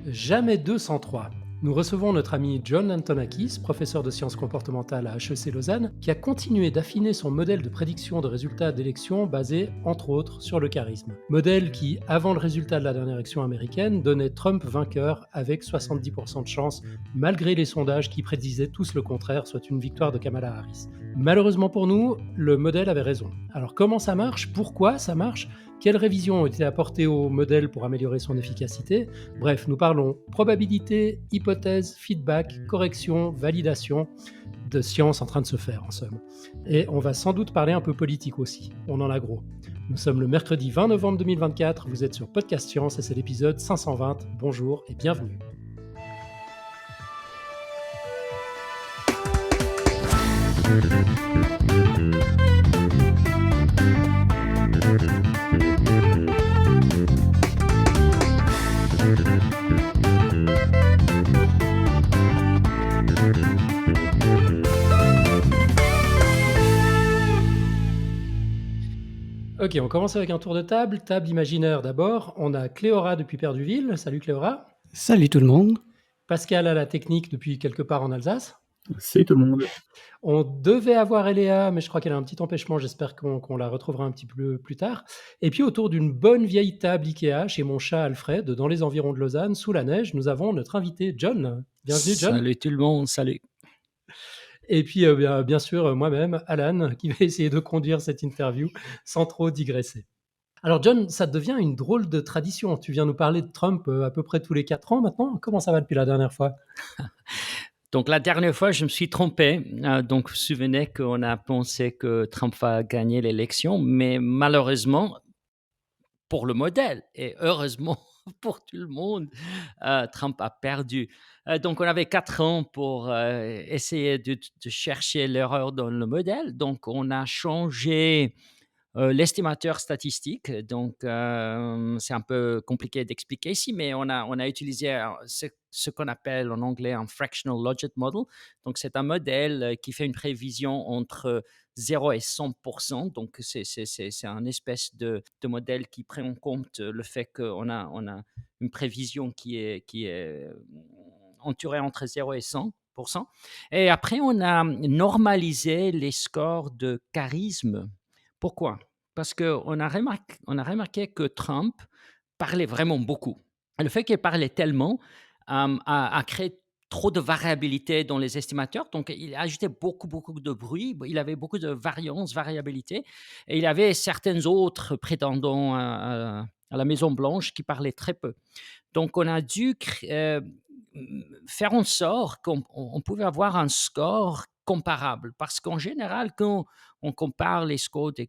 Jamais 203. Nous recevons notre ami John Antonakis, professeur de sciences comportementales à HEC Lausanne, qui a continué d'affiner son modèle de prédiction de résultats d'élections basé, entre autres, sur le charisme. Modèle qui, avant le résultat de la dernière élection américaine, donnait Trump vainqueur avec 70% de chance, malgré les sondages qui prédisaient tous le contraire, soit une victoire de Kamala Harris. Malheureusement pour nous, le modèle avait raison. Alors comment ça marche? Pourquoi ça marche? Quelles révisions ont été apportées au modèle pour améliorer son efficacité? Bref, nous parlons probabilité, hypothèse, feedback, correction, validation, de science en train de se faire en somme. Et on va sans doute parler un peu politique aussi, on en a gros. Nous sommes le mercredi 20 novembre 2024, vous êtes sur Podcast Science et c'est l'épisode 520. Bonjour et bienvenue. Ok, on commence avec un tour de table. Table imaginaire d'abord. On a Cléora depuis Perduville. Salut Cléora. Salut tout le monde. Pascal à la technique depuis quelque part en Alsace. Salut tout le monde. On devait avoir Eléa, mais je crois qu'elle a un petit empêchement. J'espère qu'on la retrouvera un petit peu plus tard. Et puis autour d'une bonne vieille table Ikea chez mon chat Alfred, dans les environs de Lausanne, sous la neige, nous avons notre invité John. Bienvenue John. Salut tout le monde, salut. Et puis bien sûr moi-même, Alan, qui va essayer de conduire cette interview sans trop digresser. Alors John, ça devient une drôle de tradition. Tu viens nous parler de Trump à peu près tous les 4 ans maintenant. Comment ça va depuis la dernière fois? Donc la dernière fois, je me suis trompé. Donc vous vous souvenez qu'on a pensé que Trump va gagner l'élection, mais malheureusement, pour le modèle et heureusement pour tout le monde, Trump a perdu. Donc on avait 4 ans pour essayer de chercher l'erreur dans le modèle. Donc on a changé l'estimateur statistique. Donc c'est un peu compliqué d'expliquer ici, mais on a utilisé ce qu'on appelle en anglais un fractional logit model. Donc c'est un modèle qui fait une prévision entre 0 et 100%. Donc c'est un espèce de modèle qui prend en compte le fait qu'on a une prévision qui est entourée entre 0 et 100%. Et après, on a normalisé les scores de charisme. Pourquoi? Parce qu'on a remarqué que Trump parlait vraiment beaucoup. Et le fait qu'il parlait tellement a créé trop de variabilité dans les estimateurs. Donc, il a ajouté beaucoup de bruit. Il avait beaucoup de variabilité. Et il avait certains autres prétendants à la Maison-Blanche qui parlaient très peu. Donc, on a dû faire en sorte qu'on pouvait avoir un score comparable. Parce qu'en général, quand on compare les scores du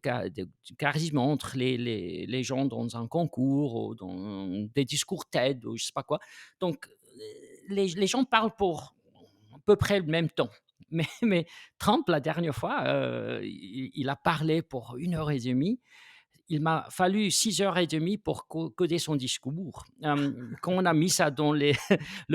charisme entre les gens dans un concours ou dans des discours TED ou je ne sais pas quoi, donc les gens parlent pour à peu près le même temps. Mais Trump, la dernière fois, il a parlé pour 1 heure et demie. Il m'a fallu 6 heures et demie pour coder son discours. Quand on a mis ça dans le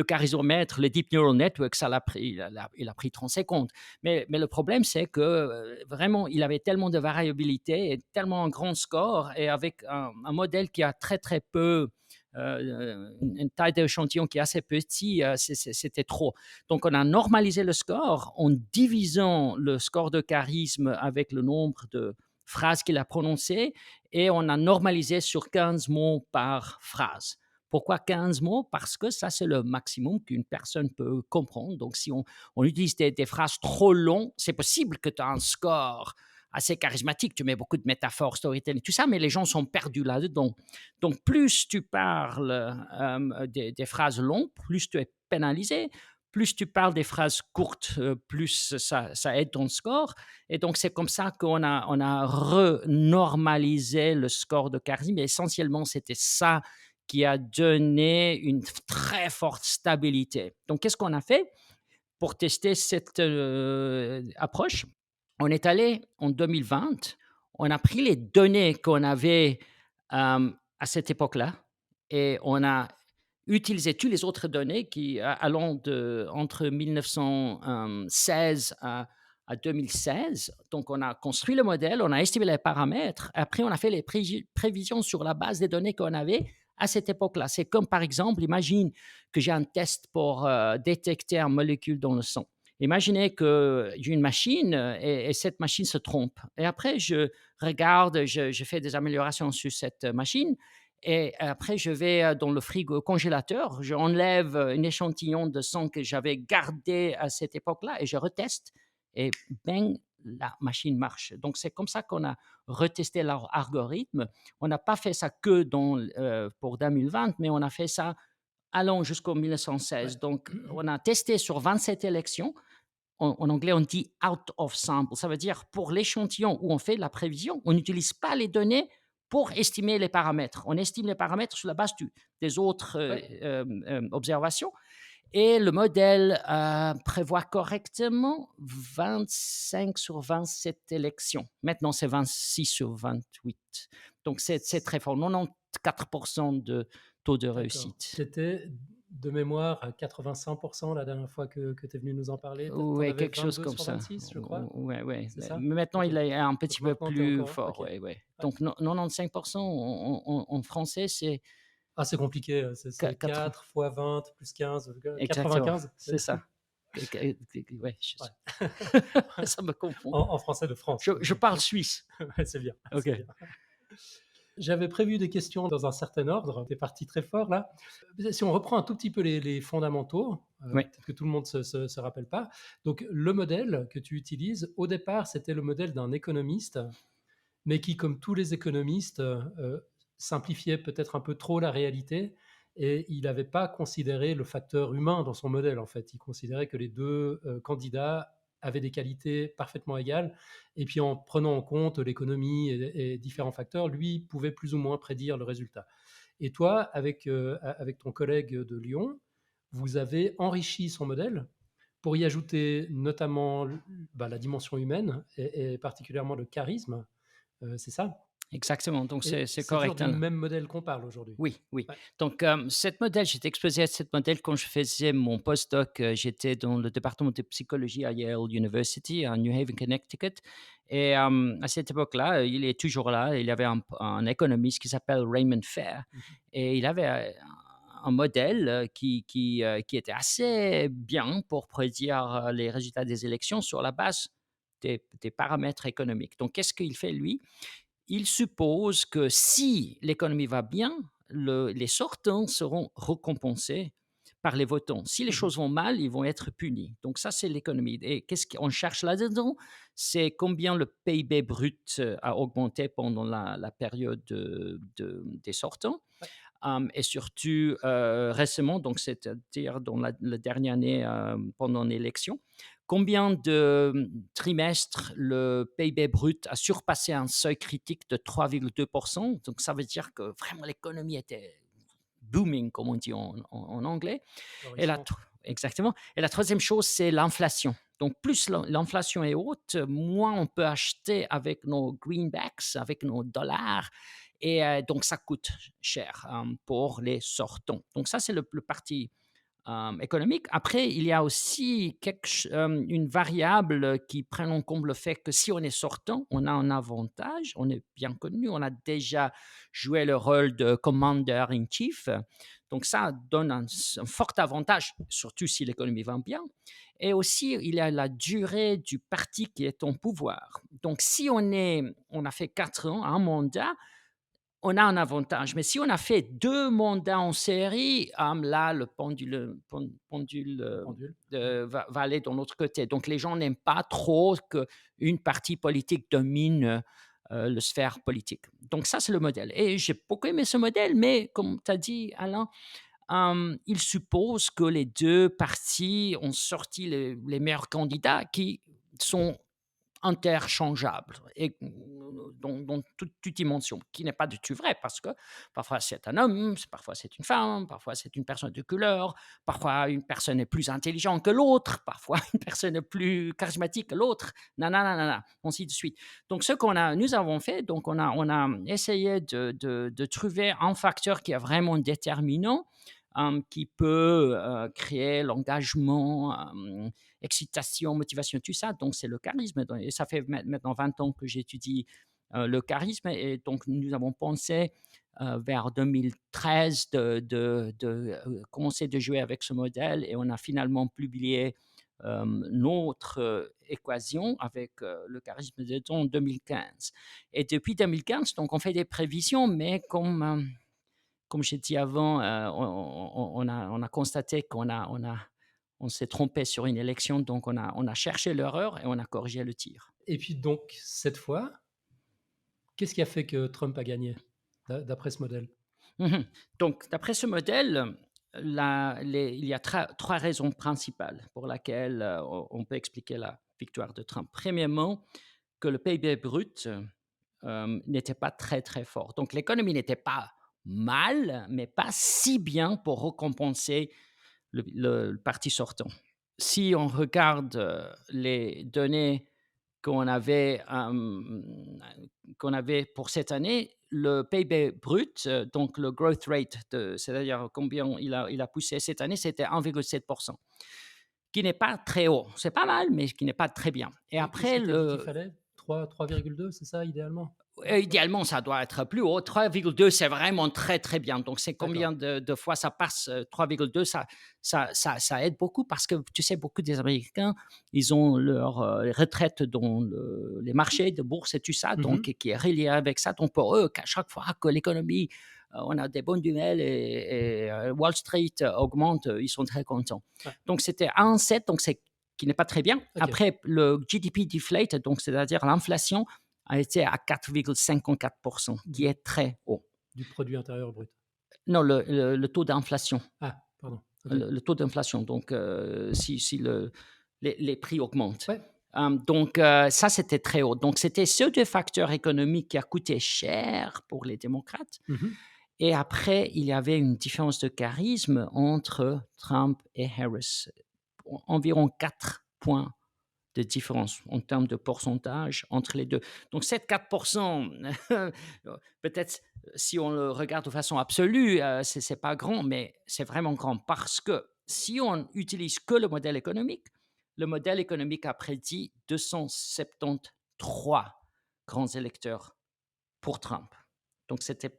charismomètre, le Deep Neural Network, il a pris 30 secondes. Mais le problème, c'est que vraiment, il avait tellement de variabilité et tellement un grand score, et avec un modèle qui a très peu, une taille d'échantillon qui est assez petit, c'était trop. Donc, on a normalisé le score en divisant le score de charisme avec le nombre de phrases qu'il a prononcées, et on a normalisé sur 15 mots par phrase. Pourquoi 15 mots? Parce que ça, c'est le maximum qu'une personne peut comprendre. Donc, si on utilise des phrases trop longues, c'est possible que tu as un score assez charismatique. Tu mets beaucoup de métaphores, storytelling, tout ça, mais les gens sont perdus là-dedans. Donc, plus tu parles des phrases longues, plus tu es pénalisé. Plus tu parles des phrases courtes, plus ça aide ton score. Et donc, c'est comme ça qu'on a renormalisé le score de charisme. Mais essentiellement, c'était ça qui a donné une très forte stabilité. Donc, qu'est-ce qu'on a fait pour tester cette approche? On est allé en 2020, on a pris les données qu'on avait à cette époque-là et on a utilisé toutes les autres données qui allant entre 1916 à à 2016. Donc, on a construit le modèle, on a estimé les paramètres. Après, on a fait les prévisions sur la base des données qu'on avait à cette époque-là. C'est comme, par exemple, imagine que j'ai un test pour détecter une molécule dans le sang. Imaginez que j'ai une machine et cette machine se trompe. Et après, je regarde, je fais des améliorations sur cette machine. Et après, je vais dans le frigo congélateur, je enlève un échantillon de sang que j'avais gardé à cette époque-là et je reteste. Et bang, la machine marche. Donc, c'est comme ça qu'on a retesté leur algorithme. On n'a pas fait ça que pour 2020, mais on a fait ça allant jusqu'en Ouais. 1916. Donc, on a testé sur 27 élections. En anglais, on dit out of sample. Ça veut dire pour l'échantillon où on fait la prévision, on n'utilise pas les données pour estimer les paramètres. On estime les paramètres sur la base des autres Ouais. observations. Et le modèle prévoit correctement 25 sur 27 élections. Maintenant, c'est 26 sur 28. Donc, c'est très fort. 94% de taux de D'accord. réussite. Tu étais de mémoire à 85% la dernière fois que tu es venu nous en parler. Tu en Ouais, avais quelque chose 22 comme sur ça. 26, je crois. Ouais, ouais. C'est ça? Mais maintenant, OK. il est un Donc petit peu maintenant, tu es plus encore fort, OK. ouais, ouais. Ouais. Donc, 95% en français, c'est Ah, c'est compliqué, c'est 4. 4 fois 20 plus 15, Exactement, 95? c'est ça. Ouais, Ouais. ça me confond. En français de France, Je parle suisse. ouais, c'est bien, Ok. c'est bien. J'avais prévu des questions dans un certain ordre. Tu es parti très fort là. Si on reprend un tout petit peu les fondamentaux, Ouais. peut-être que tout le monde se rappelle pas. Donc, le modèle que tu utilises, au départ, c'était le modèle d'un économiste, mais qui, comme tous les économistes, simplifiait peut-être un peu trop la réalité et il n'avait pas considéré le facteur humain dans son modèle, en fait. Il considérait que les deux candidats avaient des qualités parfaitement égales et puis en prenant en compte l'économie et différents facteurs, lui pouvait plus ou moins prédire le résultat. Et toi, avec ton collègue de Lyon, vous avez enrichi son modèle pour y ajouter notamment la dimension humaine et particulièrement le charisme, c'est ça? Exactement. Donc, Et c'est c'est toujours correct, du hein. même modèle qu'on parle aujourd'hui? Oui, oui. Ouais. Donc, cette modèle, j'étais exposé à cette modèle quand je faisais mon postdoc. J'étais dans le département de psychologie à Yale University, à New Haven, Connecticut. Et à cette époque-là, il est toujours là. Il y avait un économiste qui s'appelle Raymond Fair. Mmh. Et il avait un modèle qui était assez bien pour prédire les résultats des élections sur la base des paramètres économiques. Donc, qu'est-ce qu'il fait, lui? Il suppose que si l'économie va bien, les sortants seront récompensés par les votants. Si les Mmh. choses vont mal, ils vont être punis. Donc ça, c'est l'économie. Et qu'est-ce qu'on cherche là-dedans? C'est combien le PIB brut a augmenté pendant la période des sortants. Ouais. Et surtout récemment, donc c'est-à-dire dans la dernière année pendant l'élection, combien de trimestres le PIB brut a surpassé un seuil critique de 3,2%. Donc ça veut dire que vraiment l'économie était booming, comme on dit en anglais. Et Florissante. exactement. Et la troisième chose, c'est l'inflation. Donc, plus l'inflation est haute, moins on peut acheter avec nos greenbacks, avec nos dollars. Et donc, ça coûte cher pour les sortants. Donc, ça, c'est le parti économique. Après, il y a aussi une variable qui prend en compte le fait que si on est sortant, on a un avantage, on est bien connu, on a déjà joué le rôle de commander in chief. Donc ça donne un fort avantage, surtout si l'économie va bien. Et aussi, il y a la durée du parti qui est en pouvoir. Donc si on a fait 4 ans, un mandat, on a un avantage. Mais si on a fait 2 mandats en série, là, le pendule, Le pendule. Ouais. va aller de l'autre côté. Donc les gens n'aiment pas trop qu'une partie politique domine, le sphère politique. Donc ça, c'est le modèle et j'ai beaucoup aimé ce modèle, mais comme tu as dit, Alain, il suppose que les 2 partis ont sorti les meilleurs candidats qui sont interchangeable et dans toute dimension, qui n'est pas du tout vrai parce que parfois c'est un homme, parfois c'est une femme, parfois c'est une personne de couleur, parfois une personne est plus intelligente que l'autre, parfois une personne est plus charismatique que l'autre, nanana, ainsi de suite. Donc ce nous avons fait, donc on a essayé de trouver un facteur qui est vraiment déterminant, qui peut créer l'engagement excitation, motivation, tout ça. Donc, c'est le charisme. Et ça fait maintenant 20 ans que j'étudie le charisme. Et donc, nous avons pensé vers 2013 de commencer de jouer avec ce modèle. Et on a finalement publié notre équation avec le charisme de temps en 2015. Et depuis 2015, donc, on fait des prévisions, mais comme j'ai dit avant, on a constaté on s'est trompé sur une élection, donc on a cherché l'erreur et on a corrigé le tir. Et puis donc, cette fois, qu'est-ce qui a fait que Trump a gagné, d'après ce modèle? Mhm. Donc, d'après ce modèle, il y a trois raisons principales pour lesquelles on peut expliquer la victoire de Trump. Premièrement, que le PIB brut n'était pas très, très fort. Donc, l'économie n'était pas mal, mais pas si bien pour récompenser le parti sortant. Si on regarde les données qu'on avait, qu'on avait pour cette année, le PIB brut, donc le growth rate, c'est-à-dire combien il a poussé cette année, c'était 1,7%, qui n'est pas très haut. C'est pas mal, mais qui n'est pas très bien. Et Et qu'est-ce après, que tu as dit qu'il fallait? 3,2, c'est ça, idéalement? idéalement, ça doit être plus haut. 3,2, c'est vraiment très, très bien. Donc, c'est D'accord. combien de fois ça passe 3,2, ça aide beaucoup parce que, tu sais, beaucoup des Américains, ils ont leur retraite dans les marchés de bourse et tout ça, donc, Mmh. qui est relié avec ça. Donc, pour eux, à chaque fois que l'économie, on a des bonnes nouvelles et Wall Street augmente, ils sont très contents. Ouais, Donc, c'était 1,7, donc c'est qui n'est pas très bien. OK. Après, le GDP deflate, donc c'est-à-dire l'inflation, a été à 4,54%, qui Du est très haut. du produit intérieur brut. Non, le taux d'inflation. Ah, pardon. OK. Le taux d'inflation, donc si les prix augmentent. Ouais. Donc ça, c'était très haut. Donc c'était ces deux facteurs économiques qui a coûté cher pour les démocrates. Mmh. Et après, il y avait une différence de charisme entre Trump et Harris. Environ 4 points de différence en termes de pourcentage entre les deux. Donc, ces 4%, peut-être si on le regarde de façon absolue, c'est pas grand, mais c'est vraiment grand parce que si on utilise que le modèle économique a prédit 273 grands électeurs pour Trump. Donc, c'était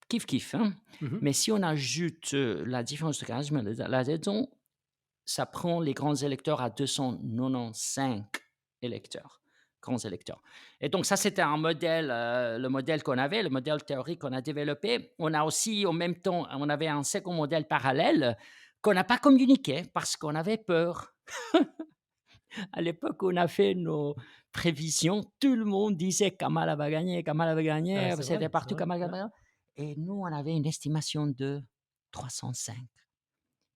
kiff-kiff. Hein? Mmh. Mais si on ajoute la différence de charisme, la raison, ça prend les grands électeurs à 295 électeurs, grands électeurs. Et donc ça, c'était un modèle, le modèle qu'on avait, le modèle théorique qu'on a développé. On a aussi, en même temps, on avait un second modèle parallèle qu'on n'a pas communiqué parce qu'on avait peur. À l'époque où on a fait nos prévisions, tout le monde disait Kamala va gagner, Kamala va Ah, gagner, c'était c'est partout vrai, Kamala ouais. va gagner. Et nous, on avait une estimation de 305,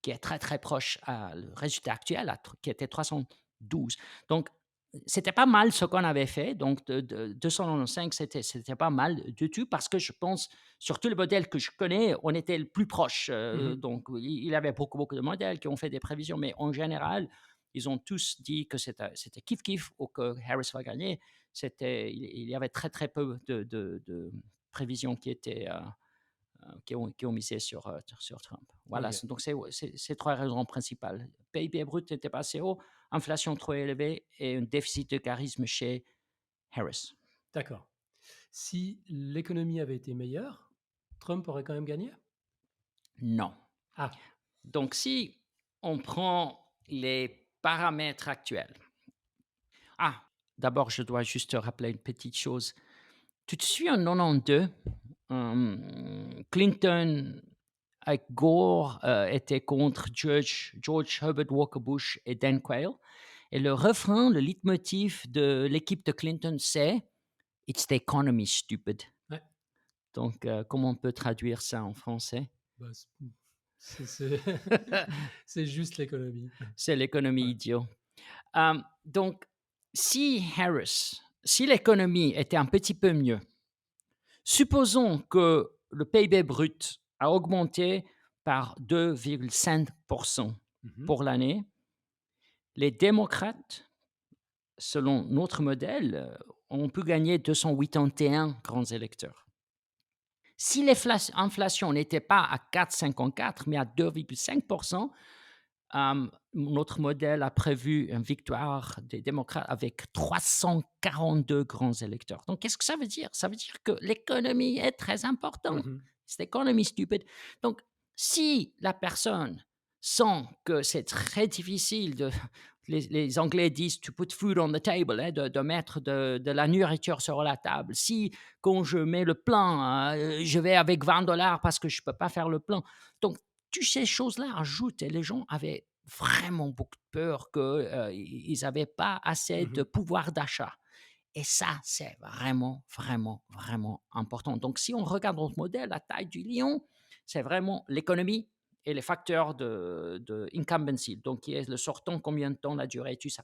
qui est très, très proche à le résultat actuel, qui était 312. Donc, c'était pas mal ce qu'on avait fait. Donc, de 295, c'était pas mal du tout parce que je pense, sur tous les modèles que je connais, on était le plus proche. Mmh. Donc, il y avait beaucoup, beaucoup de modèles qui ont fait des prévisions, mais en général, ils ont tous dit que c'était kiff-kiff ou que Harris va gagner. Il y avait très, très peu de prévisions qui ont misé sur Trump. Voilà, OK, donc c'est trois raisons principales. PIB brut n'était pas assez haut, inflation trop élevée et un déficit de charisme chez Harris. d'accord. Si l'économie avait été meilleure, Trump aurait quand même gagné? Non. Ah, Donc, si on prend les paramètres actuels. Ah, d'abord, je dois juste te rappeler une petite chose. Tu te souviens en 92, Clinton avec Gore était contre George Herbert Walker Bush et Dan Quayle. Et le refrain, le leitmotiv de l'équipe de Clinton, c'est It's the economy, stupid. ouais, Donc, comment on peut traduire ça en français? bah, c'est c'est juste l'économie. C'est l'économie Ouais. idiot. Donc, si l'économie était un petit peu mieux, supposons que le PIB brut a augmenté par 2,5% Mmh. pour l'année, les démocrates, selon notre modèle, ont pu gagner 281 grands électeurs. Si l'inflation n'était pas à 4,54 mais à 2,5%, notre modèle a prévu une victoire des démocrates avec 342 grands électeurs. Donc, qu'est-ce que ça veut dire? Ça veut dire que l'économie est très importante. Mmh. C'est l'économie stupide. Donc, si la personne sent que c'est très difficile de, les Anglais disent to put food on the table, hein, de mettre de la nourriture sur la table. Si, quand je mets le plan, je vais avec 20 $ parce que je ne peux pas faire le plan. Donc, toutes ces choses-là ajoutent et les gens avaient vraiment beaucoup de peur qu'ils n'avaient pas assez de Mmh. pouvoir d'achat. Et ça, c'est vraiment, vraiment, vraiment important. Donc, si on regarde notre modèle, la taille du lion, c'est vraiment l'économie et les facteurs de incumbency, donc qui est le sortant, combien de temps la durée, tout ça.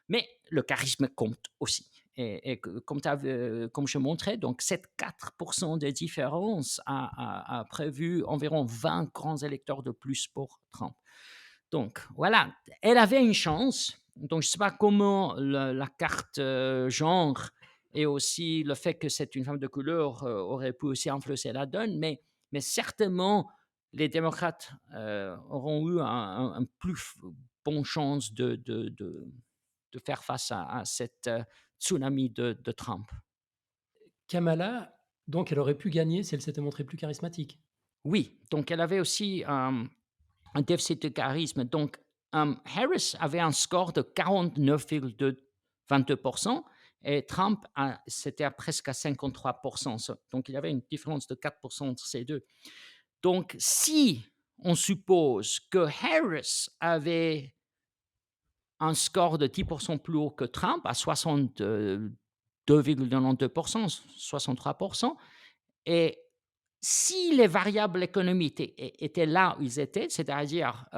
Mais le charisme compte aussi. Comme je montrais, donc 7-4% de différence a prévu environ 20 grands électeurs de plus pour Trump. Donc voilà, elle avait une chance. Donc je ne sais pas comment la carte genre et aussi le fait que c'est une femme de couleur aurait pu aussi influencer la donne, mais certainement les démocrates auront eu un plus bonne chance de faire face à cette tsunami de Trump. Kamala, donc elle aurait pu gagner si elle s'était montrée plus charismatique? Oui, donc elle avait aussi un déficit de charisme. Donc, Harris avait un score de 49,22% et Trump, c'était presque à 53%. Donc, il y avait une différence de 4% entre ces deux. Donc, si on suppose que Harris avait un score de 10% plus haut que Trump, à 62,92%, 63%, et si les variables économiques étaient là où ils étaient, c'est-à-dire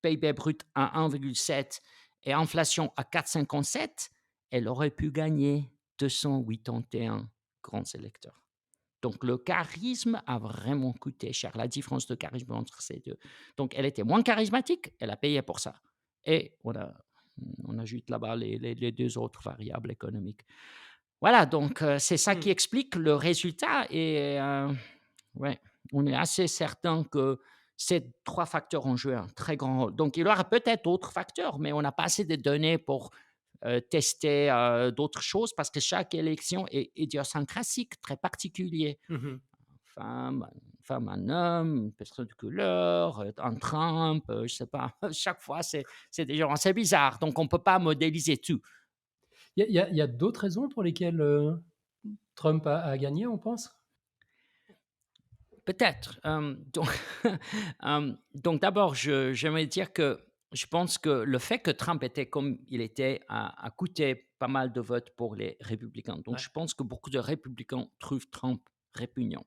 PIB brut à 1,7 et inflation à 4,57, elle aurait pu gagner 281 grands électeurs. Donc le charisme a vraiment coûté cher, la différence de charisme entre ces deux. Donc elle était moins charismatique, elle a payé pour ça. Et on ajoute là-bas les deux autres variables économiques. Voilà, donc c'est ça qui Mmh. explique le résultat et ouais, on est assez certain que ces 3 facteurs ont joué un très grand rôle. Donc il y aura peut-être d'autres facteurs, mais on n'a pas assez de données pour, tester, d'autres choses parce que chaque élection est idiosyncratique, très particulier. Mmh. Femme femme, un homme, une personne de couleur, un Trump, je sais pas. Chaque fois, c'est des gens assez bizarres, donc on ne peut pas modéliser tout. Il y a d'autres raisons pour lesquelles, Trump a gagné, on pense? Peut-être. Donc, donc d'abord, j'aimerais dire que je pense que le fait que Trump était comme il était a coûté pas mal de votes pour les républicains. Donc, Ouais. je pense que beaucoup de républicains trouvent Trump répugnant.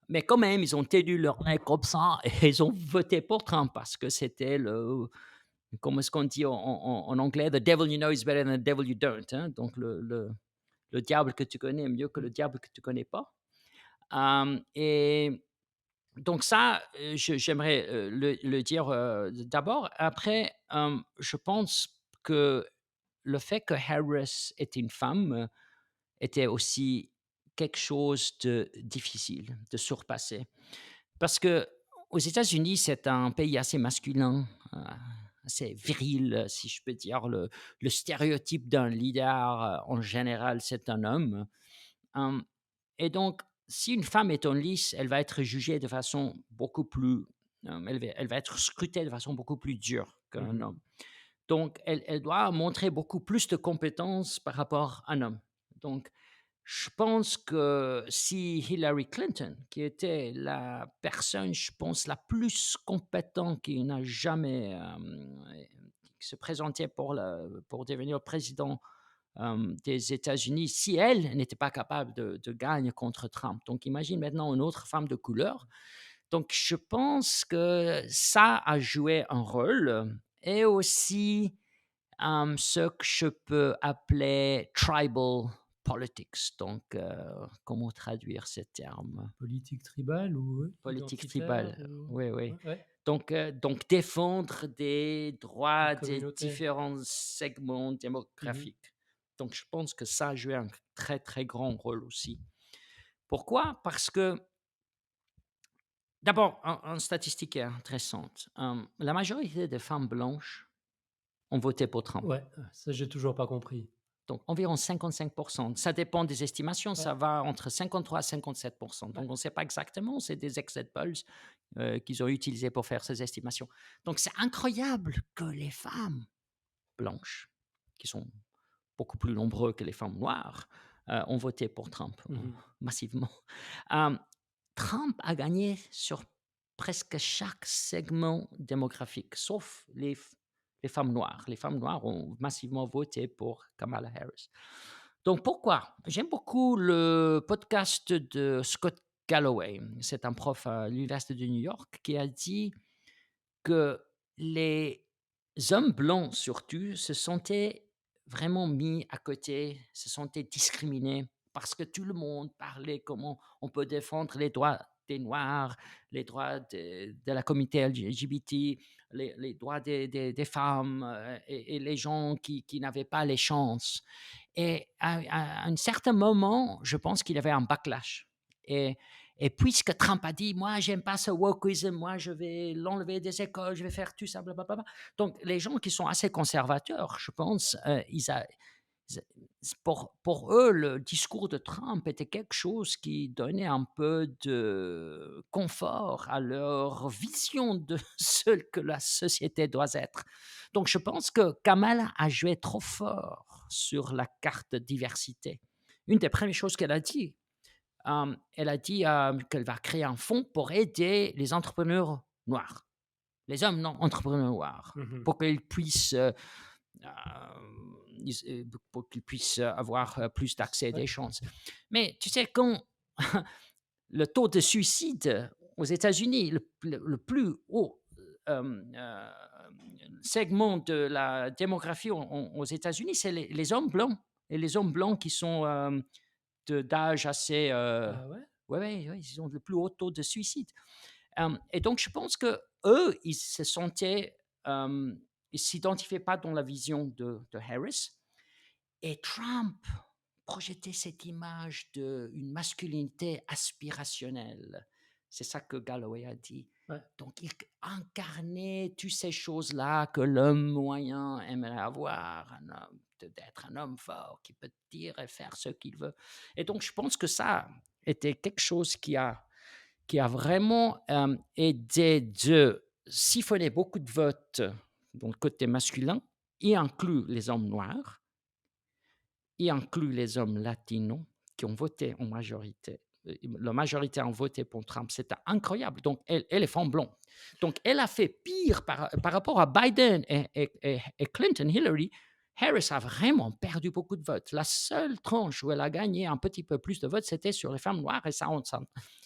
Mais quand même, ils ont tenu leur nez comme ça et ils ont voté pour Trump parce que c'était comment est-ce qu'on dit en anglais, the devil you know is better than the devil you don't, hein. Donc, le diable que tu connais est mieux que le Mmh. diable que tu connais pas. Et donc ça, j'aimerais, le dire, d'abord. Après, je pense que le fait que Harris était une femme, était aussi quelque chose de difficile de surpasser. Parce que aux États-Unis, c'est un pays assez masculin, assez viril, si je peux dire. Le stéréotype d'un leader, en général, c'est un homme. Hem et donc, si une femme est en lice, elle va être jugée de façon beaucoup plus, elle va être scrutée de façon beaucoup plus dure qu'un Mmh. homme. Donc elle doit montrer beaucoup plus de compétences par rapport à un homme. Donc je pense que si Hillary Clinton, qui était la personne, je pense, la plus compétente qui n'a jamais, qui se présentait pour devenir président des États-Unis, si elle n'était pas capable de gagner contre Trump. Donc, imagine maintenant une autre femme de couleur. Donc, je pense que ça a joué un rôle et aussi ce que je peux appeler tribal politics. Donc, comment traduire ce terme? Politique tribale ou Politique identitaire tribale. ou Oui, oui. ouais, ouais, Donc défendre des des droits des communautés. différents segments Mmh. démographiques. Donc je pense que ça a joué un très, très grand rôle aussi. Pourquoi? Parce que D'abord, une statistique est intéressante. La majorité des femmes blanches ont voté pour Trump. Ouais, ça j'ai toujours pas compris. Donc environ 55. Ça dépend des estimations, Ouais, ça va entre 53 à 57. ouais. Donc on ne sait pas exactement, c'est des exit polls, qu'ils ont utilisés pour faire ces estimations. Donc c'est incroyable que les femmes blanches, qui sont beaucoup plus nombreux que les femmes noires, ont voté pour Trump, Mmh. massivement. Hem, Trump a gagné sur presque chaque segment démographique, sauf les femmes noires. Les femmes noires ont massivement voté pour Kamala Harris. Donc pourquoi? J'aime beaucoup le podcast de Scott Galloway. C'est un prof à l'université de New York qui a dit que les hommes blancs surtout se sentaient vraiment mis à côté, se sentaient discriminés parce que tout le monde parlait comment on peut défendre les droits des Noirs, les droits de la communauté LGBT, les droits des femmes et les gens qui n'avaient pas les chances. Et à un certain moment, je pense qu'il y avait un backlash. Et, et puisque Trump a dit, moi, j'aime pas ce wokeism, moi, je vais l'enlever des écoles, je vais faire tout ça, blablabla. Donc, les gens qui sont assez conservateurs, je pense, pour eux, le discours de Trump était quelque chose qui donnait un peu de confort à leur vision de ce que la société doit être. Donc, je pense que Kamala a joué trop fort sur la carte diversité. Une des premières choses qu'elle a dit, elle a dit qu'elle va créer un fonds pour aider les entrepreneurs noirs, les hommes non entrepreneurs noirs, Mmh. pour qu'ils puissent pour qu'ils puissent avoir plus d'accès et Ouais. des chances. Mais tu sais, quand le taux de suicide aux États-Unis, le plus haut segment de la démographie aux États-Unis, c'est les hommes blancs. Et les hommes blancs qui sont d'âge assez... Ah ouais? ouais, ouais, ouais, ils ont le plus haut taux de suicide. Et donc, je pense que eux, ils se sentaient, ils s'identifiaient pas dans la vision de Harris. Et Trump projetait cette image d'une masculinité aspirationnelle. C'est ça que Galloway a dit. Ouais. Donc, il incarnait toutes ces choses-là que l'homme moyen aimerait avoir, d'être un homme fort qui peut dire et faire ce qu'il veut. Et donc, je pense que ça était quelque chose qui a vraiment aidé de siphonner beaucoup de votes dans le côté masculin, y inclut les hommes noirs, y inclut les hommes latinos qui ont voté en majorité. La majorité ont voté pour Trump. C'était incroyable. Donc, elle est femme blonde. Donc, elle a fait pire par rapport à Biden et Clinton, Hillary. Harris a vraiment perdu beaucoup de votes. La seule tranche où elle a gagné un petit peu plus de votes, c'était sur les femmes noires. Et ça,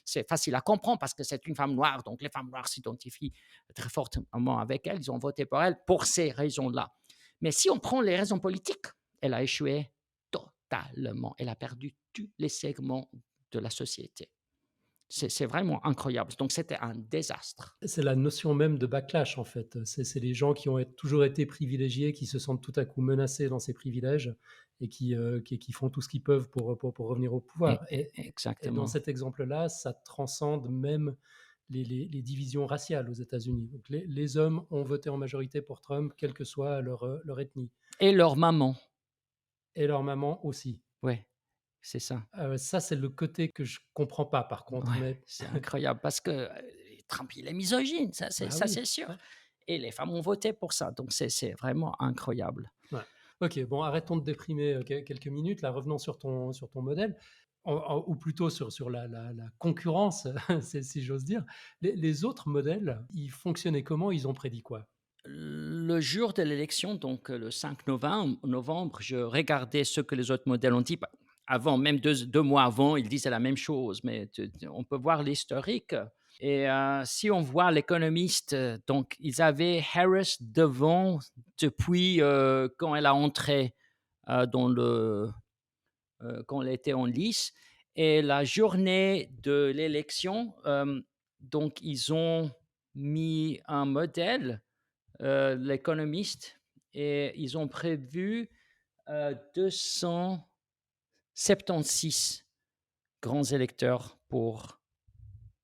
c'est facile à comprendre parce que c'est une femme noire. Donc, les femmes noires s'identifient très fortement avec elle. Ils ont voté pour elle pour ces raisons-là. Mais si on prend les raisons politiques, elle a échoué totalement. Elle a perdu tous les segments de la société. C'est vraiment incroyable. Donc, c'était un désastre. C'est la notion même de backlash, en fait. C'est les gens qui ont toujours été privilégiés, qui se sentent tout à coup menacés dans ces privilèges et qui font tout ce qu'ils peuvent pour revenir au pouvoir. Et dans Exactement. cet exemple-là, ça transcende même les divisions raciales aux États-Unis. Donc les hommes ont voté en majorité pour Trump, quelle que soit leur ethnie. Et leur maman. Et leur maman aussi. Ouais, c'est ça. Ça, c'est le côté que je comprends pas, par contre. Ouais, Mais c'est incroyable parce que Trump, il est misogyne, ça, bah ça, oui, c'est sûr. ouais, Et les femmes ont voté pour ça. Donc, c'est vraiment incroyable. ouais. OK, bon, arrêtons de déprimer, quelques minutes. Là, revenons sur ton modèle, ou plutôt sur la concurrence, si j'ose dire. Les autres modèles, ils fonctionnaient comment? Ils ont prédit quoi? Le jour de l'élection, donc le 5 novembre, je regardais ce que les autres modèles ont dit. Avant, même deux mois avant, ils disaient la même chose, mais on peut voir l'historique. Et si on voit l'économiste, donc ils avaient Harris devant depuis quand elle a entré quand elle était en lice. Et la journée de l'élection, donc ils ont mis un modèle, l'économiste, et ils ont prévu 276 grands électeurs pour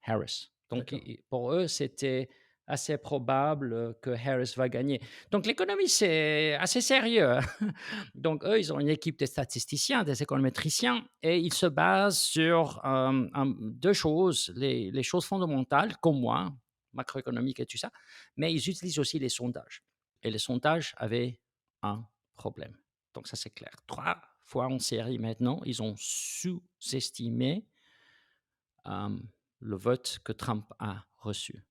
Harris. Donc, D'accord. pour eux, c'était assez probable que Harris va gagner. Donc, l'économie, c'est assez sérieux, hein. Donc, eux, ils ont une équipe de statisticiens, des économétriciens, et ils se basent sur deux choses, les choses fondamentales, comme moi, macroéconomique et tout ça, mais ils utilisent aussi les sondages. Et les sondages avaient un problème. Donc, ça, c'est clair. 3 fois en série maintenant, ils ont sous-estimé euh, le vote que Trump a reçu.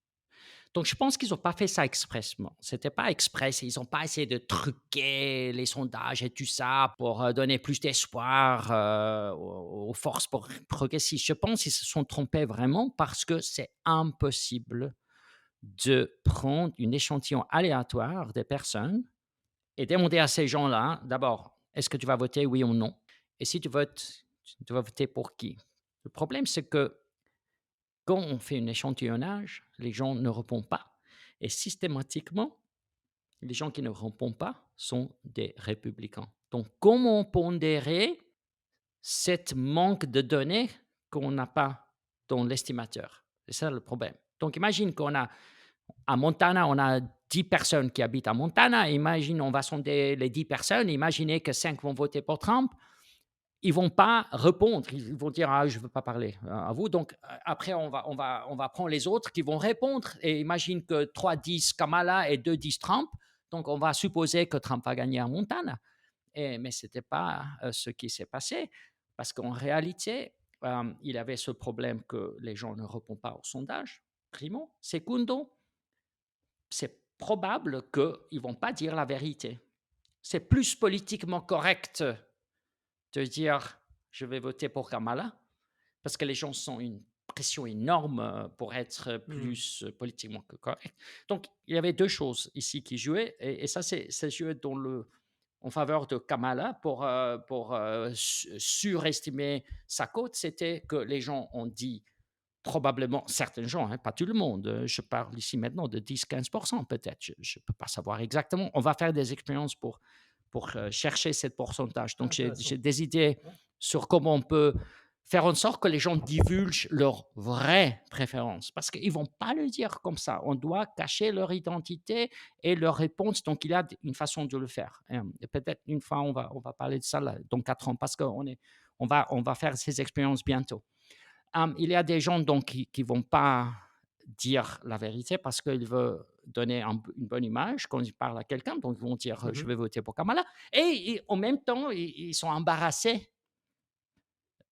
Donc, je pense qu'ils n'ont pas fait ça expressement. C'était pas express. Ils n'ont pas essayé de truquer les sondages et tout ça pour donner plus d'espoir aux forces progressistes. Je pense qu'ils se sont trompés vraiment parce que c'est impossible de prendre une échantillon aléatoire des personnes et demander à ces gens-là, d'abord, est-ce que tu vas voter oui ou non? Et si tu votes, tu vas voter pour qui? Le problème, c'est que quand on fait un échantillonnage, les gens ne répondent pas. Et systématiquement, les gens qui ne répondent pas sont des républicains. Donc, comment pondérer cette manque de données qu'on n'a pas dans l'estimateur? C'est ça le problème. Donc, imagine qu'on a à Montana, on a 10 personnes qui habitent à Montana. Imagine, on va sonder les 10 personnes. Imaginez que 5 vont voter pour Trump. Ils vont pas répondre. Ils vont dire: «Ah, je veux pas parler à vous». Donc, après, on va prendre les autres qui vont répondre et imagine que 3 disent Kamala et 2 disent Trump. Donc, on va supposer que Trump va gagner à Montana. Mais ce n'était pas ce qui s'est passé parce qu'en réalité, il avait ce problème que les gens ne répondent pas au sondage. Primo. Secundo, c'est probable qu'ils ne vont pas dire la vérité. C'est plus politiquement correct de dire je vais voter pour Kamala parce que les gens sont une pression énorme pour être Mmh. plus politiquement correct. Donc, il y avait deux choses ici qui jouaient et ça, c'est joué en faveur de Kamala pour surestimer sa cote. C'était que les gens ont dit probablement, certains gens, hein, pas tout le monde, je parle ici maintenant de 10-15% peut-être, je ne peux pas savoir exactement. On va faire des expériences pour chercher ce pourcentage. Ah, Donc, j'ai intéressant. des idées Ouais. sur comment on peut faire en sorte que les gens divulguent leurs vraies préférences. Parce qu'ils ne vont pas le dire comme ça. On doit cacher leur identité et leur réponse. Donc, il y a une façon de le faire. Et peut-être une fois, on va parler de ça là, dans 4 ans parce qu'on va faire ces expériences bientôt. Il y a des gens donc qui vont pas dire la vérité parce qu'ils veulent donner une bonne image quand ils parlent à quelqu'un, donc ils vont dire, Mmh. «Je vais voter pour Kamala» et en même temps, ils sont embarrassés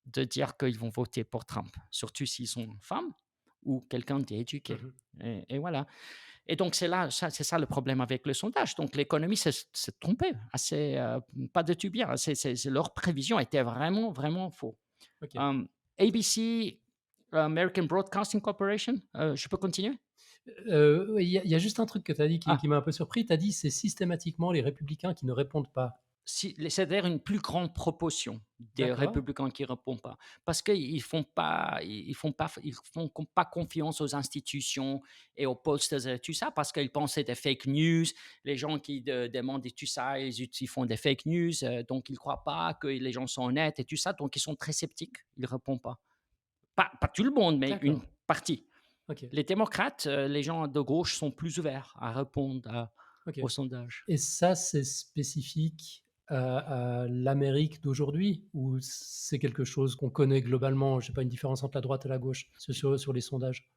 de dire qu'ils vont voter pour Trump, surtout s'ils sont une femme ou quelqu'un d'éduqué Mmh. et voilà et donc c'est ça le problème avec le sondage. Donc l'économie s'est trompée assez, pas de tout bien. C'est leur prévision était vraiment, vraiment faux. OK. ABC, American Broadcasting Corporation, je peux continuer? Oui, il y a juste un truc que tu as dit qui Ah, m'a un peu surpris. Tu as dit: «C'est systématiquement les républicains qui ne répondent pas». si, c'est-à-dire une plus grande proportion des D'accord. républicains qui ne répondent pas. Parce qu'ils font pas confiance aux institutions et aux posters et tout ça, parce qu'ils pensent que c'est des fake news. Les gens qui demandent tout ça, ils font des fake news, donc ils ne croient pas que les gens sont honnêtes et tout ça, donc ils sont très sceptiques, ils ne répondent pas. Pas tout le monde, mais une D'accord. partie. OK. Les démocrates, les gens de gauche sont plus ouverts à répondre OK. aux sondages. Et ça, c'est spécifique à l'Amérique d'aujourd'hui ou c'est quelque chose qu'on connaît globalement? Je sais pas, une différence entre la droite et la gauche sur les sondages?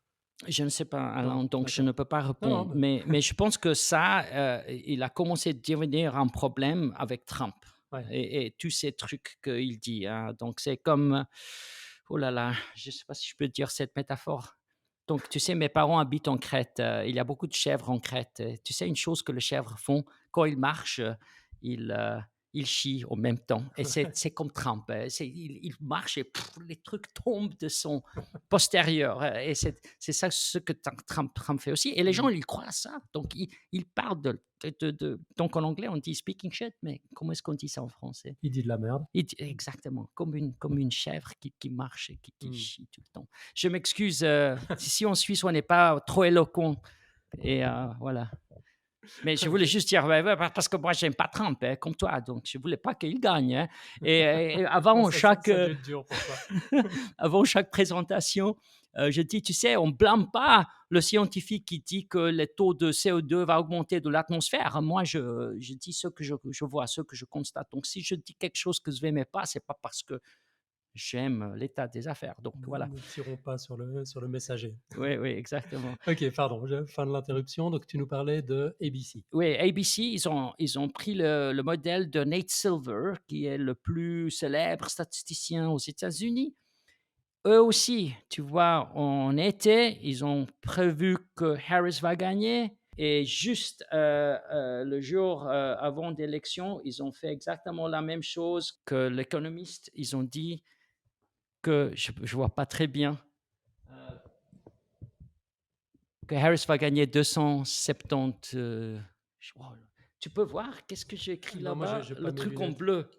Je ne sais pas, Non? Alain, donc je D'accord. ne peux pas Non, non, répondre. mais Mais je pense que ça, il a commencé à devenir un problème avec Trump ouais. et tous ces trucs qu'il dit, hein. Donc c'est comme, oh là là, je ne sais pas si je peux dire cette métaphore. Donc tu sais, mes parents habitent en Crète, il y a beaucoup de chèvres en Crète. Tu sais une chose que les chèvres font quand ils marchent, ils, heu, ils chient en même temps et c'est comme Trump, il marche et les trucs tombent de son postérieur, et c'est ça ce que Trump fait aussi et les gens, Mmh. ils croient à ça. Donc ils parlent donc en anglais, on dit «speaking shit», mais comment est-ce qu'on dit ça en français? Il dit de la merde. Exactement, comme une chèvre qui marche et qui Mmh. chie tout le temps. Je m'excuse, si en Suisse, on n'est pas trop éloquent et voilà. Mais je voulais OK. juste dire, ouais, ouais, parce que moi, j'aime pas Trump, hein, comme toi, donc je voulais pas qu'il gagne, hein. Et Ah avant chaque, ça a dû être dur pour toi. avant chaque présentation, je dis: «Tu sais, on blâme pas le scientifique qui dit que les taux de CO2 va augmenter de l'atmosphère. Moi, je dis ce que je vois, ce que je constate. Donc si je dis quelque chose que je n'aimais pas, c'est pas parce que j'aime l'état des affaires». Donc voilà. Ne tirons pas sur le messager. Oui, oui, exactement. OK, pardon, je fin de l'interruption. Donc tu nous parlais de ABC. Oui, ABC, ils ont pris le modèle de Nate Silver, qui est le plus célèbre statisticien aux États-Unis. Eux aussi, tu vois, en été, ils ont prévu que Harris va gagner et juste, le jour, avant d'élection, ils ont fait exactement la même chose que l'économiste. Ils ont dit que je vois pas très bien, heu, que Harris va gagner 270, oh, tu peux voir? Qu'est-ce que j'ai écrit Non, moi là-bas? j'ai pas Le mes truc en lunettes. bleu.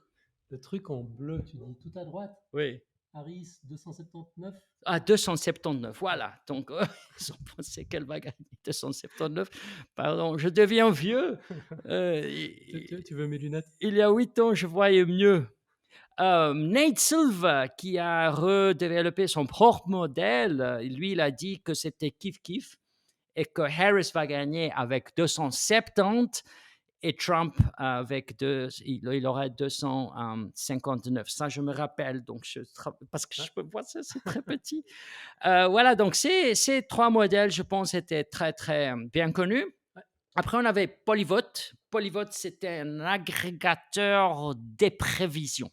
Le truc en bleu, tu dis tout à droite? Oui. Harris 279? Ah, 279, Ouais. voilà, donc ils ont pensé qu'elle va gagner 279. Pardon, je deviens vieux, i Tu veux mes lunettes? il y a 8 ans, je voyais mieux. Nate Silver qui a redéveloppé son propre modèle, lui, il a dit que c'était kiff kiff et que Harris va gagner avec 270 et Trump avec il aurait 259. Ça, je me rappelle, donc parce que Ouais. je peux voir ça, c'est très petit. Voilà, donc ces 3 modèles, je pense, étaient très, très bien connus. Ouais. Après, on avait Polyvot. Polyvot, c'était un agrégateur des prévisions,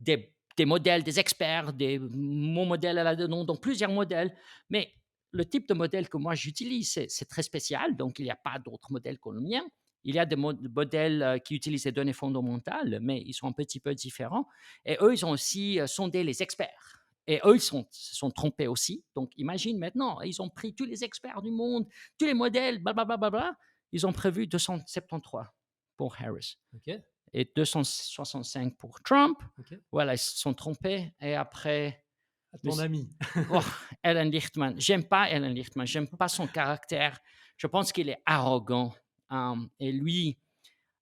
des modèles, des experts, mon modèle elle a de nom, donc plusieurs modèles. Mais le type de modèle que moi j'utilise, c'est très spécial, donc il n'y a pas d'autres modèles que le mien. Il y a des modèles qui utilisent les données fondamentales, mais ils sont un petit peu différents. Et eux, ils ont aussi sondé les experts. Et eux, se sont trompés aussi. Donc, imagine maintenant, ils ont pris tous les experts du monde, tous les modèles, blablabla. Ils ont prévu 273 pour Harris OK, et 265 pour Trump. OK. Voilà, ils se sont trompés. Et après, À je me ton suis- ami. oh, Ellen Lichtman. J'aime pas Ellen Lichtman. J'aime pas son caractère. Je pense qu'il est arrogant. Et lui,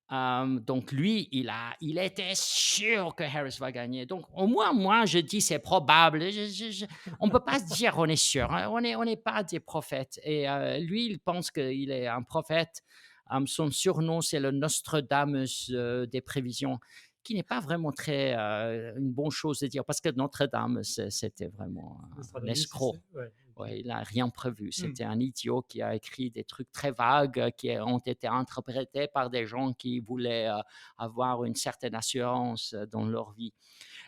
donc lui, il était sûr que Harris va gagner. Donc au moins, moi, je dis c'est probable. On ne peut pas se dire on est sûr, hein. On n'est pas des prophètes. Et lui, il pense qu'il est un prophète. Son surnom, c'est le Nostradamus des prévisions, qui n'est pas vraiment très une bonne chose de dire, parce que Notre-Dame, c'était vraiment un Nostradamus, escroc. ouais, OK. Ouais, il n'a rien prévu. Mmh. C'était un idiot qui a écrit des trucs très vagues qui ont été interprétés par des gens qui voulaient avoir une certaine assurance dans leur vie.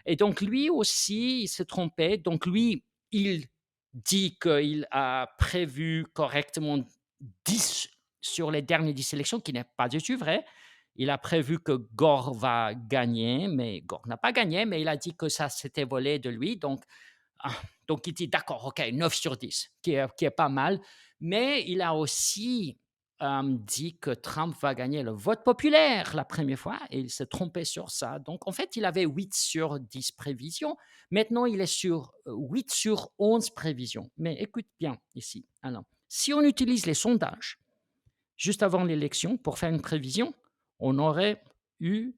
Et donc lui aussi, il se trompait. Donc lui, il dit qu'il a prévu correctement 10 sur les dernières 10 élections, qui n'est pas du tout vrai. Il a prévu que Gore va gagner, mais Gore n'a pas gagné, mais il a dit que ça s'était volé de lui. Ah, donc il dit: «D'accord, OK, 9 sur 10, qui est pas mal». Mais il a aussi, dit que Trump va gagner le vote populaire la première fois et il s'est trompé sur ça. Donc en fait, il avait 8 sur 10 prévisions. Maintenant, il est sur, 8 sur 11 prévisions. Mais écoute bien ici. Alors, si on utilise les sondages juste avant l'élection pour faire une prévision, on aurait eu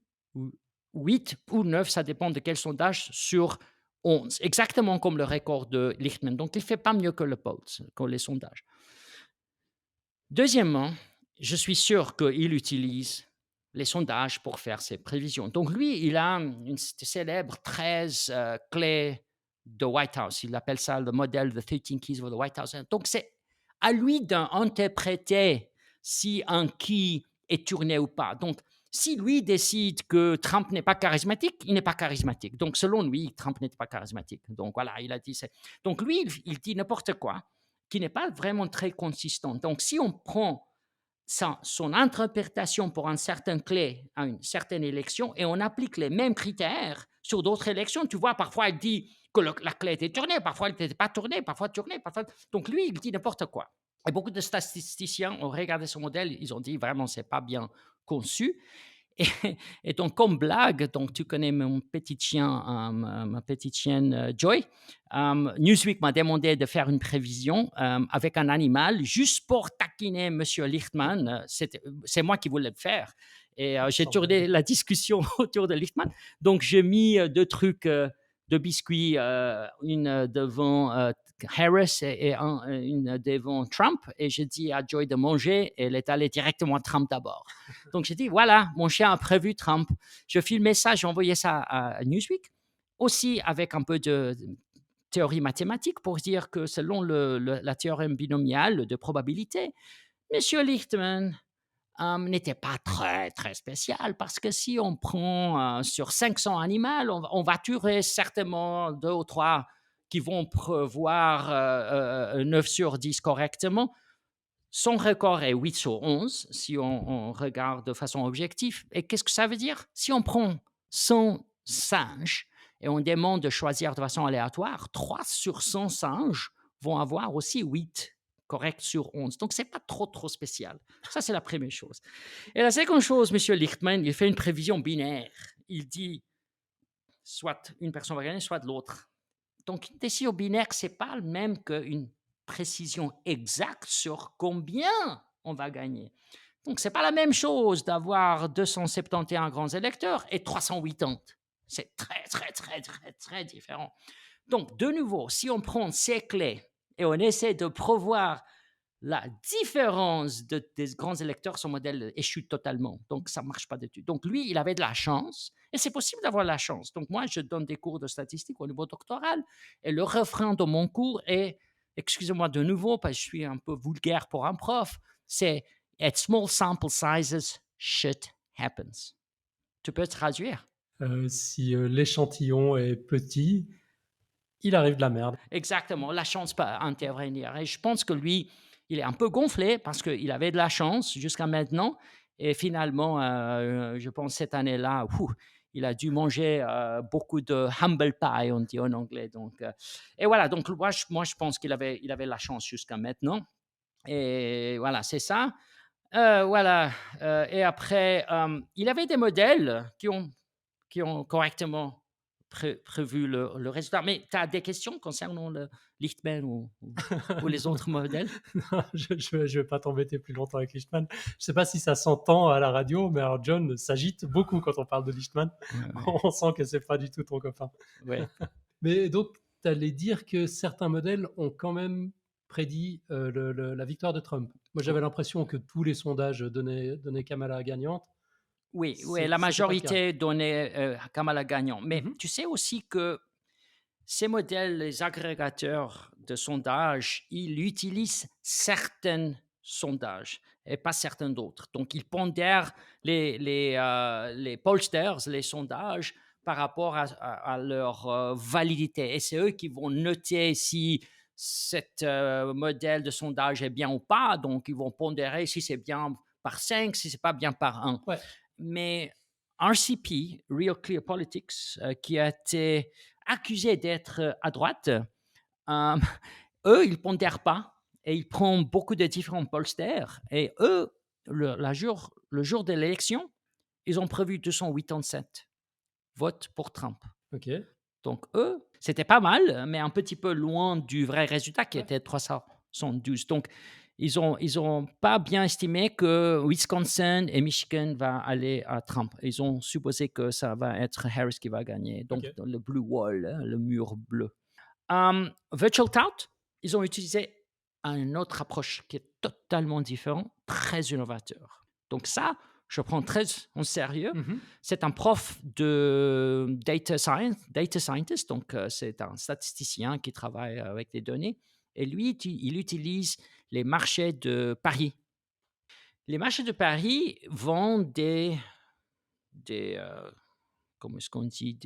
8 ou 9, ça dépend de quel sondage, sur 11, exactement comme le record de Lichtman. Donc, il ne fait pas mieux que le Pulse, que les sondages. Deuxièmement, je suis sûr qu'il utilise les sondages pour faire ses prévisions. Donc, lui, il a une célèbre 13 clés de White House. Il appelle ça le modèle The 13 Keys of the White House. Donc, c'est à lui d'interpréter si un key est tourné ou pas. Donc, si lui décide que Trump n'est pas charismatique, il n'est pas charismatique. Donc, selon lui, Trump n'est pas charismatique. Donc, voilà, il a dit ça. Donc, lui, il dit n'importe quoi qui n'est pas vraiment très consistant. Donc, si on prend son interprétation pour une certaine clé à une certaine élection et on applique les mêmes critères sur d'autres élections, tu vois, parfois il dit que la clé était tournée, parfois elle n'était pas tournée, parfois tournée, parfois. Donc, lui, il dit n'importe quoi. Et beaucoup de statisticiens ont regardé son modèle, ils ont dit vraiment, c'est pas bien conçu. Et, et donc, comme blague, donc tu connais mon petit chien, ma petite chienne Joy. Newsweek m'a demandé de faire une prévision avec un animal juste pour taquiner Monsieur Lichtman. C'est moi qui voulais le faire. Et j'ai tourné la discussion autour de Lichtman. Donc, j'ai mis deux trucs de biscuits, une devant Harris et une devant Trump. Et j'ai dit à Joy de manger. Et elle est allée directement à Trump d'abord. Donc, j'ai dit, voilà, mon chien a prévu Trump. Je filmais ça, j'ai envoyé ça à Newsweek, aussi avec un peu de théorie mathématique pour dire que selon la théorème binomiale de probabilité, Monsieur Lichtman n'était pas très, très spécial parce que si on prend sur 500 animaux, on va tuer certainement 2 ou 3 qui vont prévoir 9 sur 10 correctement. Son record est 8 sur 11 si on regarde de façon objective. Et qu'est-ce que ça veut dire? Si on prend 100 singes et on demande de choisir de façon aléatoire, 3 sur 100 singes vont avoir aussi 8 corrects sur 11. Donc, ce n'est pas trop, trop spécial. Ça, c'est la première chose. Et la seconde chose, M. Lichtman, il fait une prévision binaire. Il dit soit une personne va gagner, soit l'autre. Donc, une décision binaire, ce n'est pas le même qu'une précision exacte sur combien on va gagner. Donc, ce n'est pas la même chose d'avoir 271 grands électeurs et 380. C'est très, très, très, très, très différent. Donc, de nouveau, si on prend ces clés et on essaie de prévoir la différence des grands électeurs, son modèle échoue totalement. Donc, ça ne marche pas du tout. Donc, lui, il avait de la chance et c'est possible d'avoir de la chance. Donc, moi, je donne des cours de statistique au niveau doctoral et le refrain de mon cours est, excusez-moi de nouveau, parce que je suis un peu vulgaire pour un prof, c'est at small sample sizes, shit happens. Tu peux traduire? Si l'échantillon est petit, il arrive de la merde. Exactement, la chance peut intervenir. Et je pense que lui, il est un peu gonflé parce qu'il avait de la chance jusqu'à maintenant. Et finalement, je pense cette année-là, il a dû manger beaucoup de humble pie, on dit en anglais. Donc, et voilà, donc moi, je pense il avait la chance jusqu'à maintenant. Et voilà, c'est ça. Voilà. Et après, il avait des modèles qui ont correctement prévu le résultat. Mais tu as des questions concernant le Lichtman ou les autres modèles? Je vais pas t'embêter plus longtemps avec Lichtman. Je sais pas si ça s'entend à la radio, mais alors John s'agite beaucoup quand on parle de Lichtman. Ouais, On sent que c'est pas du tout ton copain. ouais. Mais donc, tu allais dire que certains modèles ont quand même prédit la victoire de Trump. Moi, j'avais l'impression que tous les sondages donnaient Kamala gagnante. Oui, oui, la C'était pas le cas. majorité donnait Kamala gagnant. Mais Mhm. tu sais aussi que ces modèles, les agrégateurs de sondages, ils utilisent certains sondages et pas certains d'autres. Donc, ils pondèrent les pollsters, les sondages, par rapport à leur validité. Et c'est eux qui vont noter si cet modèle de sondage est bien ou pas. Donc, ils vont pondérer si c'est bien par 5, si c'est pas bien par un. Ouais. Mais RCP, Real Clear Politics, qui a été accusé d'être à droite, euh, eux, ils ne pondèrent pas et ils prennent beaucoup de différents pollsters. Et eux, le jour de l'élection, ils ont prévu 287 votes pour Trump. Ok. Donc, eux, c'était pas mal, mais un petit peu loin du vrai résultat qui Ouais. était 312. Donc, ils ont pas bien estimé que Wisconsin et Michigan va aller à Trump. Ils ont supposé que ça va être Harris qui va gagner. Donc, Ok. dans le blue wall, hein, le mur bleu. Virtual Tout, ils ont utilisé une autre approche qui est totalement différente, très innovateur. Donc ça, je prends très en sérieux. Mhm. C'est un prof de data science, data scientist, donc c'est un statisticien qui travaille avec des données. Et lui, il utilise les marchés de Paris. Les marchés de Paris vendent des comment est-ce qu'on dit,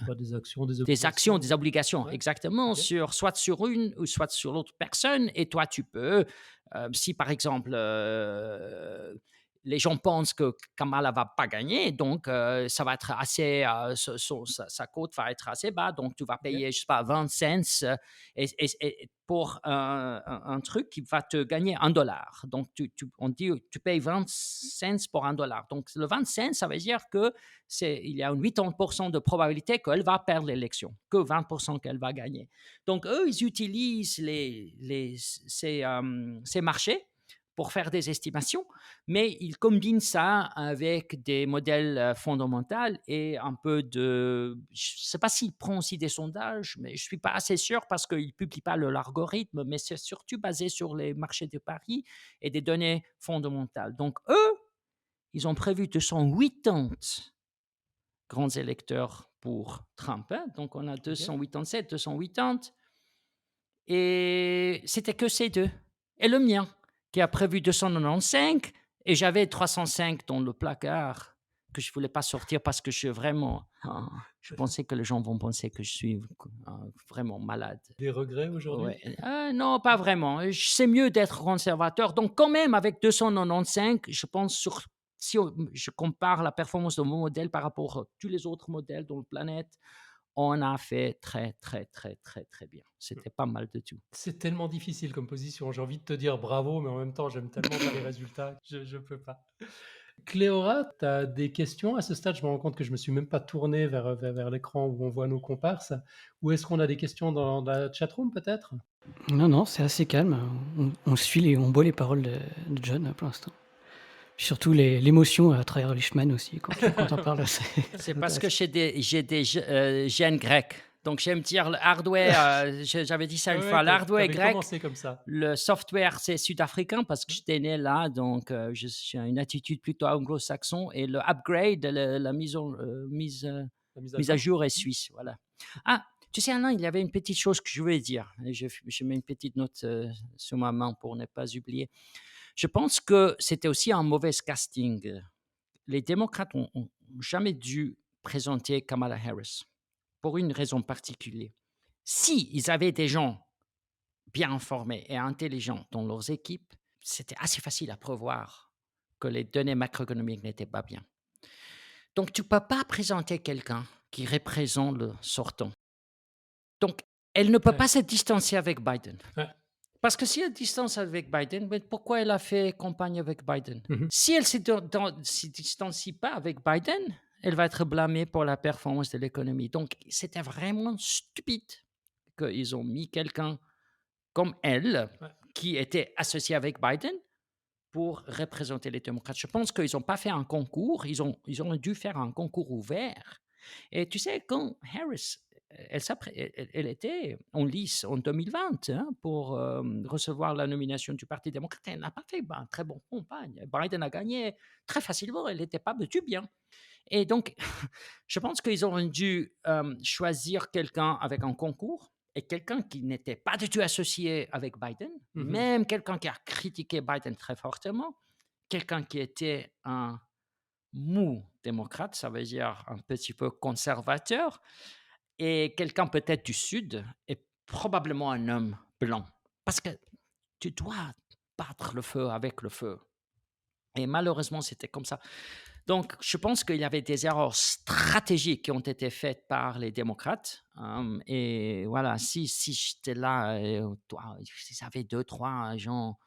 Pas des actions, des des actions, obligations. des obligations, Ouais. exactement, Ok. soit sur une ou soit sur l'autre personne. Et toi, tu peux, si par exemple, les gens pensent que Kamala va pas gagner, donc ça va être assez, sa cote va être assez bas, donc tu vas OK. payer, je sais pas, 20 cents et pour un truc qui va te gagner un dollar. Donc on dit tu payes 20 cents pour un dollar. Donc le 20 cents, ça veut dire que il y a une 80% de probabilité qu'elle va perdre l'élection, que 20% qu'elle va gagner. Donc eux, ils utilisent ces marchés pour faire des estimations, mais ils combinent ça avec des modèles fondamentaux et un peu de... Je ne sais pas s'ils prennent aussi des sondages, mais je ne suis pas assez sûr parce qu'ils ne publient pas l'algorithme, mais c'est surtout basé sur les marchés de Paris et des données fondamentales. Donc eux, ils ont prévu 280 grands électeurs pour Trump, hein. Donc on a OK. 287, 280, et c'était que ces deux. Et le mien, qui a prévu 295, et j'avais 305 dans le placard que je ne voulais pas sortir parce que je suis vraiment. Je pensais que les gens vont penser que je suis vraiment malade. Des regrets aujourd'hui? Ouais. Non, pas vraiment. C'est mieux d'être conservateur. Donc, quand même, avec 295, je pense si je compare la performance de mon modèle par rapport à tous les autres modèles dans la planète, on a fait très, très, très, très, très bien. C'était pas mal de tout. C'est tellement difficile comme position. J'ai envie de te dire bravo, mais en même temps, j'aime tellement pas les résultats, je peux pas. Cléora, tu as des questions? À ce stade, je me rends compte que je me suis même pas tourné vers l'écran où on voit nos comparses. Ou est-ce qu'on a des questions dans la chatroom peut-être? Non, non, c'est assez calme. On suit on boit les paroles de John, pour l'instant. Puis surtout l'émotion à travers Leishman aussi quand on parle, C'est c'est parce que intéressant. j'ai des gènes grecs. Donc, j'aime dire le hardware, j'avais dit ça Ah une ouais, fois, tu l'hardware est avais grec, commencé comme ça. le software, c'est sud-africain parce que j'étais né là, donc j'ai une attitude plutôt anglo-saxon, et le upgrade, la La mise à mise à jour? jour est suisse, voilà. Ah, tu sais, Alain, il y avait une petite chose que je voulais dire, et je mets une petite note sur ma main pour ne pas oublier. Je pense que c'était aussi un mauvais casting. Les démocrates ont jamais dû présenter Kamala Harris pour une raison particulière. Si ils avaient des gens bien informés et intelligents dans leurs équipes, c'était assez facile à prévoir que les données macroéconomiques n'étaient pas bien. Donc, tu ne peux pas présenter quelqu'un qui représente le sortant. Donc, elle ne peut Ouais, pas se distancer avec Biden. ouais. Parce que si elle distance avec Biden, mais pourquoi elle a fait campagne avec Biden? Mmh. Si elle ne se distancie pas avec Biden, elle va être blâmée pour la performance de l'économie. Donc, c'était vraiment stupide qu'ils ont mis quelqu'un comme elle, Ouais. qui était associé avec Biden, pour représenter les démocrates. Je pense qu'ils n'ont pas fait un concours, ils ont dû faire un concours ouvert. Et tu sais, quand Harris, elle était en lice en 2020, hein, pour recevoir la nomination du Parti démocrate, elle n'a pas fait une très bonne campagne. Biden a gagné très facilement, elle n'était pas battue bien. Et donc, je pense qu'ils auraient dû choisir quelqu'un avec un concours et quelqu'un qui n'était pas du tout associé avec Biden, Mmh. même quelqu'un qui a critiqué Biden très fortement, quelqu'un qui était un mou démocrate, ça veut dire un petit peu conservateur, et quelqu'un peut-être du Sud, et probablement un homme blanc. Parce que tu dois battre le feu avec le feu. Et malheureusement, c'était comme ça. Donc, je pense qu'il y avait des erreurs stratégiques qui ont été faites par les démocrates. Et voilà, si j'étais là, si ça avait deux, trois gens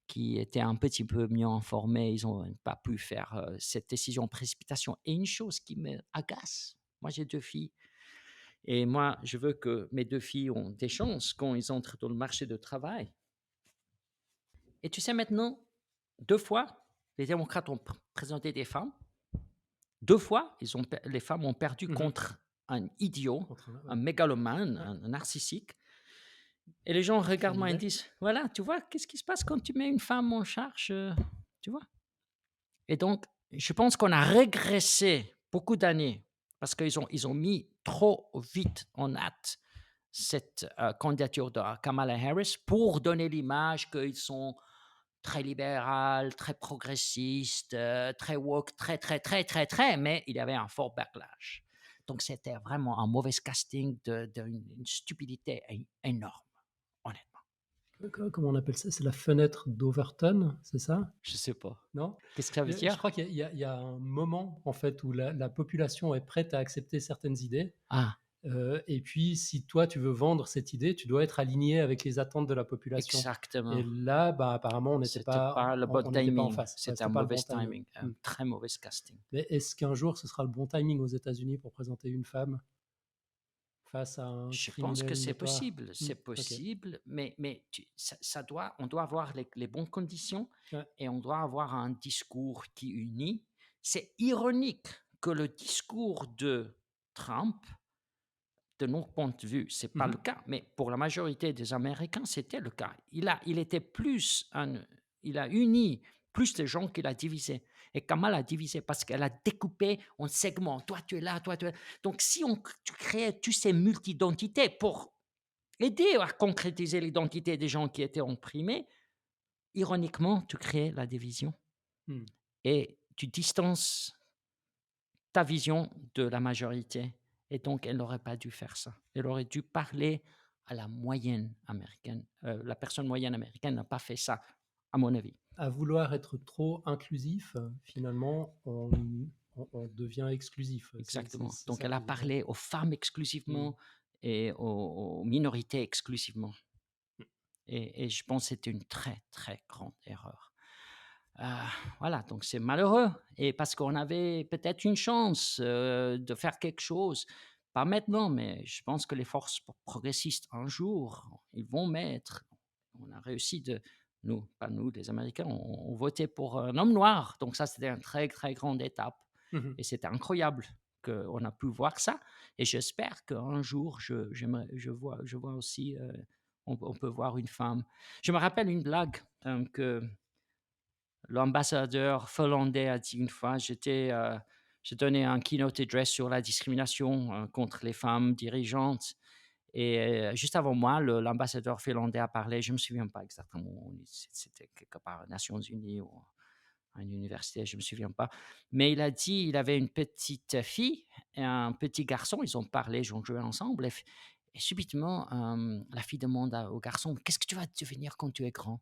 qui étaient un petit peu mieux informés, ils n'ont pas pu faire cette décision en précipitation. Et une chose qui m'agace, moi j'ai deux filles, et moi je veux que mes deux filles ont des chances quand ils entrent dans le marché du travail. Et tu sais maintenant, deux fois, les démocrates ont présenté des femmes. Deux fois, les femmes ont perdu Mmh. contre un idiot, Contre un ouais, mégalomane, ouais. un narcissique. Et les gens Qui fait regardent moi et l'idée. disent, voilà, tu vois, qu'est-ce qui se passe quand tu mets une femme en charge, tu vois? Et donc, je pense qu'on a régressé beaucoup d'années parce ils ont mis trop vite en hâte cette candidature de Kamala Harris pour donner l'image qu'ils sont très libéral, très progressiste, très woke, très, très, très, très, très, mais il y avait un fort backlash. Donc, c'était vraiment un mauvais casting d'une stupidité énorme, honnêtement. Comment on appelle ça? C'est la fenêtre d'Overton, c'est ça? Je sais pas. Non? Qu'est-ce que ça veut Je dire? crois qu'il y a un moment, en fait, où la population est prête à accepter certaines idées, Ah, et puis si toi, tu veux vendre cette idée, tu dois être aligné avec les attentes de la population et exactement. là, bah, apparemment, C'était pas le bon on n'était pas en timing, face. Ouais, c'était c'était un pas le mauvais bon timing. timing, un Mmh. très mauvais casting. Mais est-ce qu'un jour, ce sera le bon timing aux États-Unis pour présenter une femme face à un Je pense que criminel notoire? c'est OK. possible, mais on doit avoir les bonnes conditions Ouais. et on doit avoir un discours qui unit. C'est ironique que le discours de Trump, de notre point de vue, c'est pas le Mmh. cas, mais pour la majorité des Américains, c'était le cas. Il était il a uni plus les gens qu'il a divisé. Et Kamala a divisé parce qu'elle a découpé en segments. Toi, tu es là, toi, tu es là. Donc, si tu créais, tu sais, multi-identités pour aider à concrétiser l'identité des gens qui étaient opprimés, ironiquement, tu crées la division Mmh. et tu distances ta vision de la majorité. Et donc, elle n'aurait pas dû faire ça. Elle aurait dû parler à la moyenne américaine. La personne moyenne américaine n'a pas fait ça, à mon avis. À vouloir être trop inclusif, finalement, on devient exclusif. Exactement. C'est Donc, ça elle a qui est ouais. parlé aux femmes Mmh. exclusivement et aux minorités exclusivement. Et je pense que c'était une très, très grande erreur. Voilà, donc c'est malheureux et parce qu'on avait peut-être une chance, de faire quelque chose. Pas maintenant, mais je pense que les forces progressistes, un jour, ils vont mettre on a réussi de nous, pas nous, les Américains, on votait pour un homme noir, donc ça, c'était une très, très grande étape Mmh. et c'était incroyable qu'on a pu voir ça et j'espère qu'un jour, je vois aussi, on peut voir une femme. Je me rappelle une blague, que l'ambassadeur finlandais a dit une fois, j'ai donné un keynote address sur la discrimination contre les femmes dirigeantes. Et juste avant moi, l'ambassadeur finlandais a parlé, je ne me souviens pas exactement, c'était quelque part aux Nations Unies ou à une université, je ne me souviens pas. Mais il a dit, il avait une petite fille et un petit garçon, ils ont parlé, ils ont joué ensemble. Et subitement, la fille demande au garçon, qu'est-ce que tu vas devenir quand tu es grand?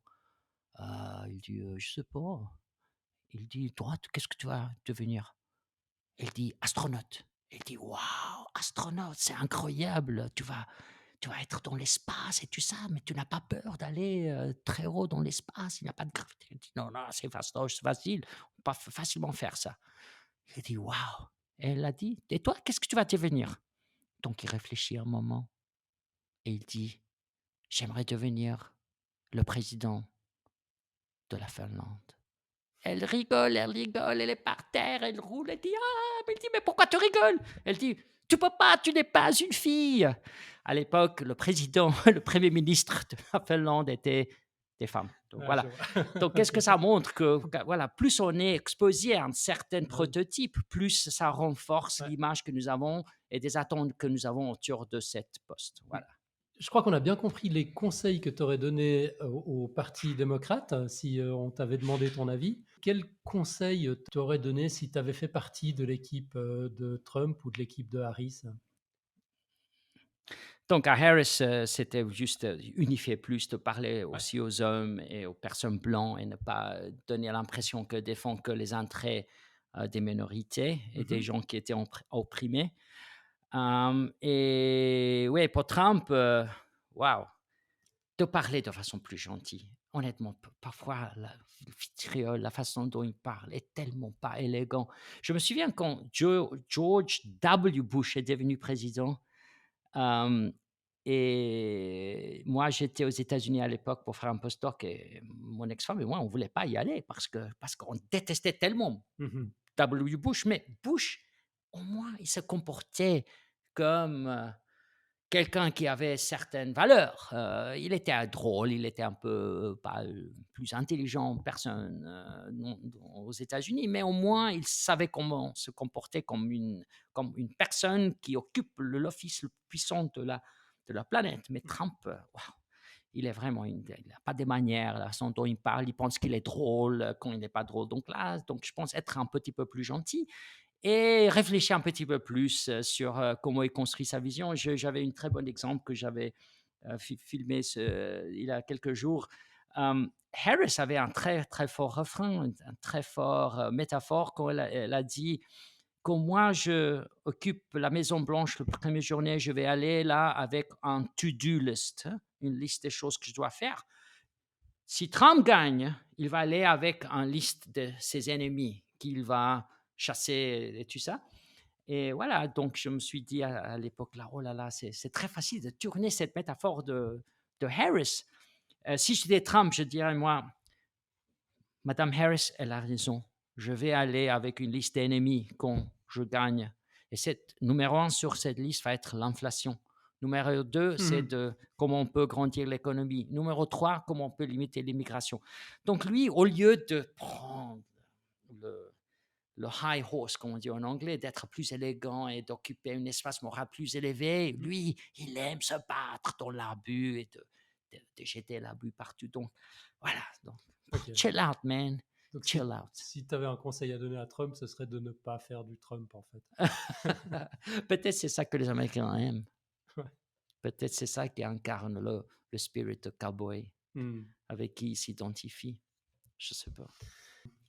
Il dit, je sais pas. Il dit: «Toi, qu'est-ce que tu vas devenir?» Elle dit: «Astronaute». Il dit: «Waouh, astronaute, c'est incroyable, tu vas être dans l'espace et tout ça, mais tu n'as pas peur d'aller, très haut dans l'espace, il n'y a pas de gravité?» Il dit: «Non, non, c'est fastoche, c'est facile, on peut facilement faire ça». Il dit: «Waouh!» Et elle a dit: «Et toi, qu'est-ce que tu vas devenir?» Donc il réfléchit un moment et il dit: «J'aimerais devenir le président de la Finlande». Elle rigole, elle est par terre, elle roule, elle dit: «Ah!» Mais il dit: «Mais pourquoi tu rigoles?» Elle dit: «Tu peux pas, tu n'es pas une fille!» À l'époque, le président, le premier ministre de la Finlande était des femmes. Donc Ouais, voilà. je vois. Donc qu'est-ce OK. que ça montre? Que voilà, plus on est exposé à un certain Bah oui. prototype, plus ça renforce Ouais. l'image que nous avons et des attentes que nous avons autour de cette poste. Mmh. Voilà. Je crois qu'on a bien compris les conseils que tu aurais donnés au parti démocrate, si, on t'avait demandé ton avis. Quels conseils, tu aurais donné si tu avais fait partie de l'équipe, de Trump ou de l'équipe de Harris? Donc à Harris, c'était juste, unifier plus, de parler Ouais. aussi aux hommes et aux personnes blancs et ne pas, donner l'impression que défend que les intérêts, des minorités et des Mmh. gens qui étaient opprimés. Et ouais, pour Trump, waouh, de parler de façon plus gentille. Honnêtement, parfois le vitriol, la façon dont il parle est tellement pas élégant. Je me souviens quand George W. Bush est devenu président. Hem Et moi, j'étais aux États-Unis à l'époque pour faire un postdoc et mon ex-femme et moi, on voulait pas y aller parce qu'on détestait tellement Mmh. W. Bush. Mais Bush, au moins, il se comportait comme, quelqu'un qui avait certaines valeurs. Il était drôle, il était un peu pas, plus intelligent personne, non aux États-Unis, mais au moins il savait comment se comporter comme une personne qui occupe l'office le plus puissant de la planète. Mais Trump, waouh, il est vraiment il a pas des manières, la façon dont il parle, il pense qu'il est drôle, quand il n'est pas drôle. Donc je pense être un petit peu plus gentil et réfléchir un petit peu plus, sur, comment il construit sa vision. J'avais une très bon exemple que j'avais, filmé il y a quelques jours. Harris avait un très, très fort refrain, un très fort métaphore quand elle a dit: «Quand moi je occupe la Maison Blanche la première journée, je vais aller là avec un to-do list, hein, une liste des choses que je dois faire. Si Trump gagne, il va aller avec une liste de ses ennemis qu'il va chasser et tout ça.» Et voilà, donc je me suis dit à l'époque là, oh là là, c'est très facile de tourner cette métaphore de Harris. Si j'étais Trump, je dirais moi, Madame Harris, elle a raison. Je vais aller avec une liste d'ennemis quand je gagne. Et numéro un sur cette liste va être l'inflation. Numéro deux, c'est Mhm. de comment on peut grandir l'économie. Numéro trois, comment on peut limiter l'immigration. Donc lui, au lieu de prendre le, le high horse, comme on dit en anglais, d'être plus élégant et d'occuper un espace moral plus élevé, lui, il aime se battre dans l'abus et de jeter l'abus partout. Donc, voilà. Donc, Ok. chill out, man. Donc Chill out. si tu avais un conseil à donner à Trump, ce serait de ne pas faire du Trump en fait. Peut-être c'est ça que les Américains aiment. Ouais. Peut-être c'est ça qui incarne le spirit de cowboy Hmm. avec qui ils s'identifient. Je sais pas.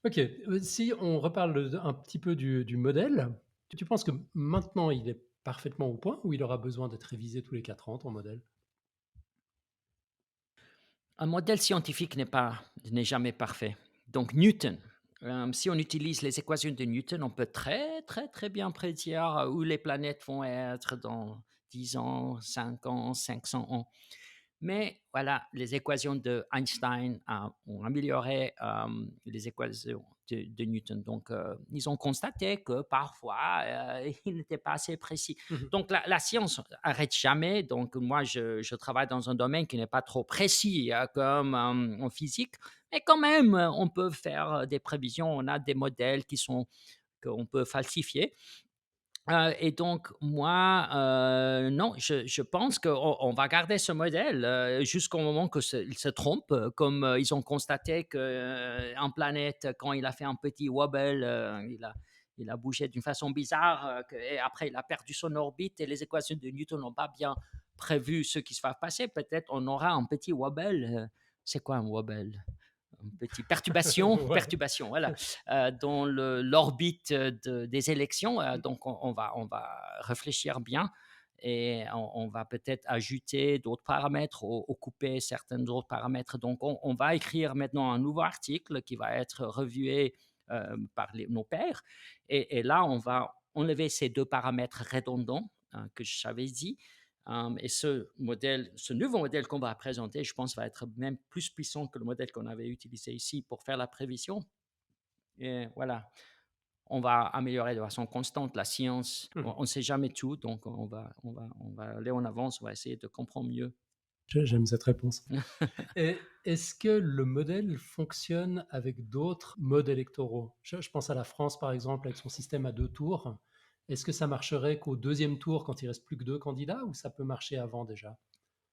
Ok, si on reparle un petit peu du modèle, tu penses que maintenant il est parfaitement au point ou il aura besoin d'être révisé tous les 4 ans, ton modèle? Un modèle scientifique n'est jamais parfait. Donc Newton, si on utilise les équations de Newton, on peut très, très, très bien prédire où les planètes vont être dans 10 ans, 5 ans, 500 ans. Mais voilà, les équations de Einstein ont amélioré les équations de Newton. Donc, ils ont constaté que parfois, ils n'étaient pas assez précis. Mhm. Donc, la science n'arrête jamais. Donc, moi, je travaille dans un domaine qui n'est pas trop précis comme en physique, mais quand même, on peut faire des prévisions. On a des modèles qu'on peut falsifier. Et donc moi, non, je pense qu'on va garder ce modèle, jusqu'au moment il se trompe, comme, ils ont constaté qu'une planète, quand il a fait un petit wobble, il a bougé d'une façon bizarre, et après il a perdu son orbite et les équations de Newton n'ont pas bien prévu ce qui se va passer. Peut-être on aura un petit wobble, c'est quoi un wobble? Une petite perturbation, Ouais. perturbation, voilà, dans l'orbite des élections. Donc, on va réfléchir bien et on va peut-être ajouter d'autres paramètres ou couper certains autres paramètres. Donc, on va écrire maintenant un nouveau article qui va être revué par nos pairs. Et là, on va enlever ces deux paramètres redondants que j'avais dit. Et ce nouveau modèle qu'on va présenter, je pense, va être même plus puissant que le modèle qu'on avait utilisé ici pour faire la prévision. Et voilà, on va améliorer de façon constante la science. On Mhm. ne sait jamais tout, donc on va aller en avance, on va essayer de comprendre mieux. J'aime cette réponse. Et est-ce que le modèle fonctionne avec d'autres modes électoraux? Je pense à la France, par exemple, avec son système à 2 tours. Est-ce que ça marcherait qu'au deuxième tour, quand il reste plus que 2 candidats, ou ça peut marcher avant déjà?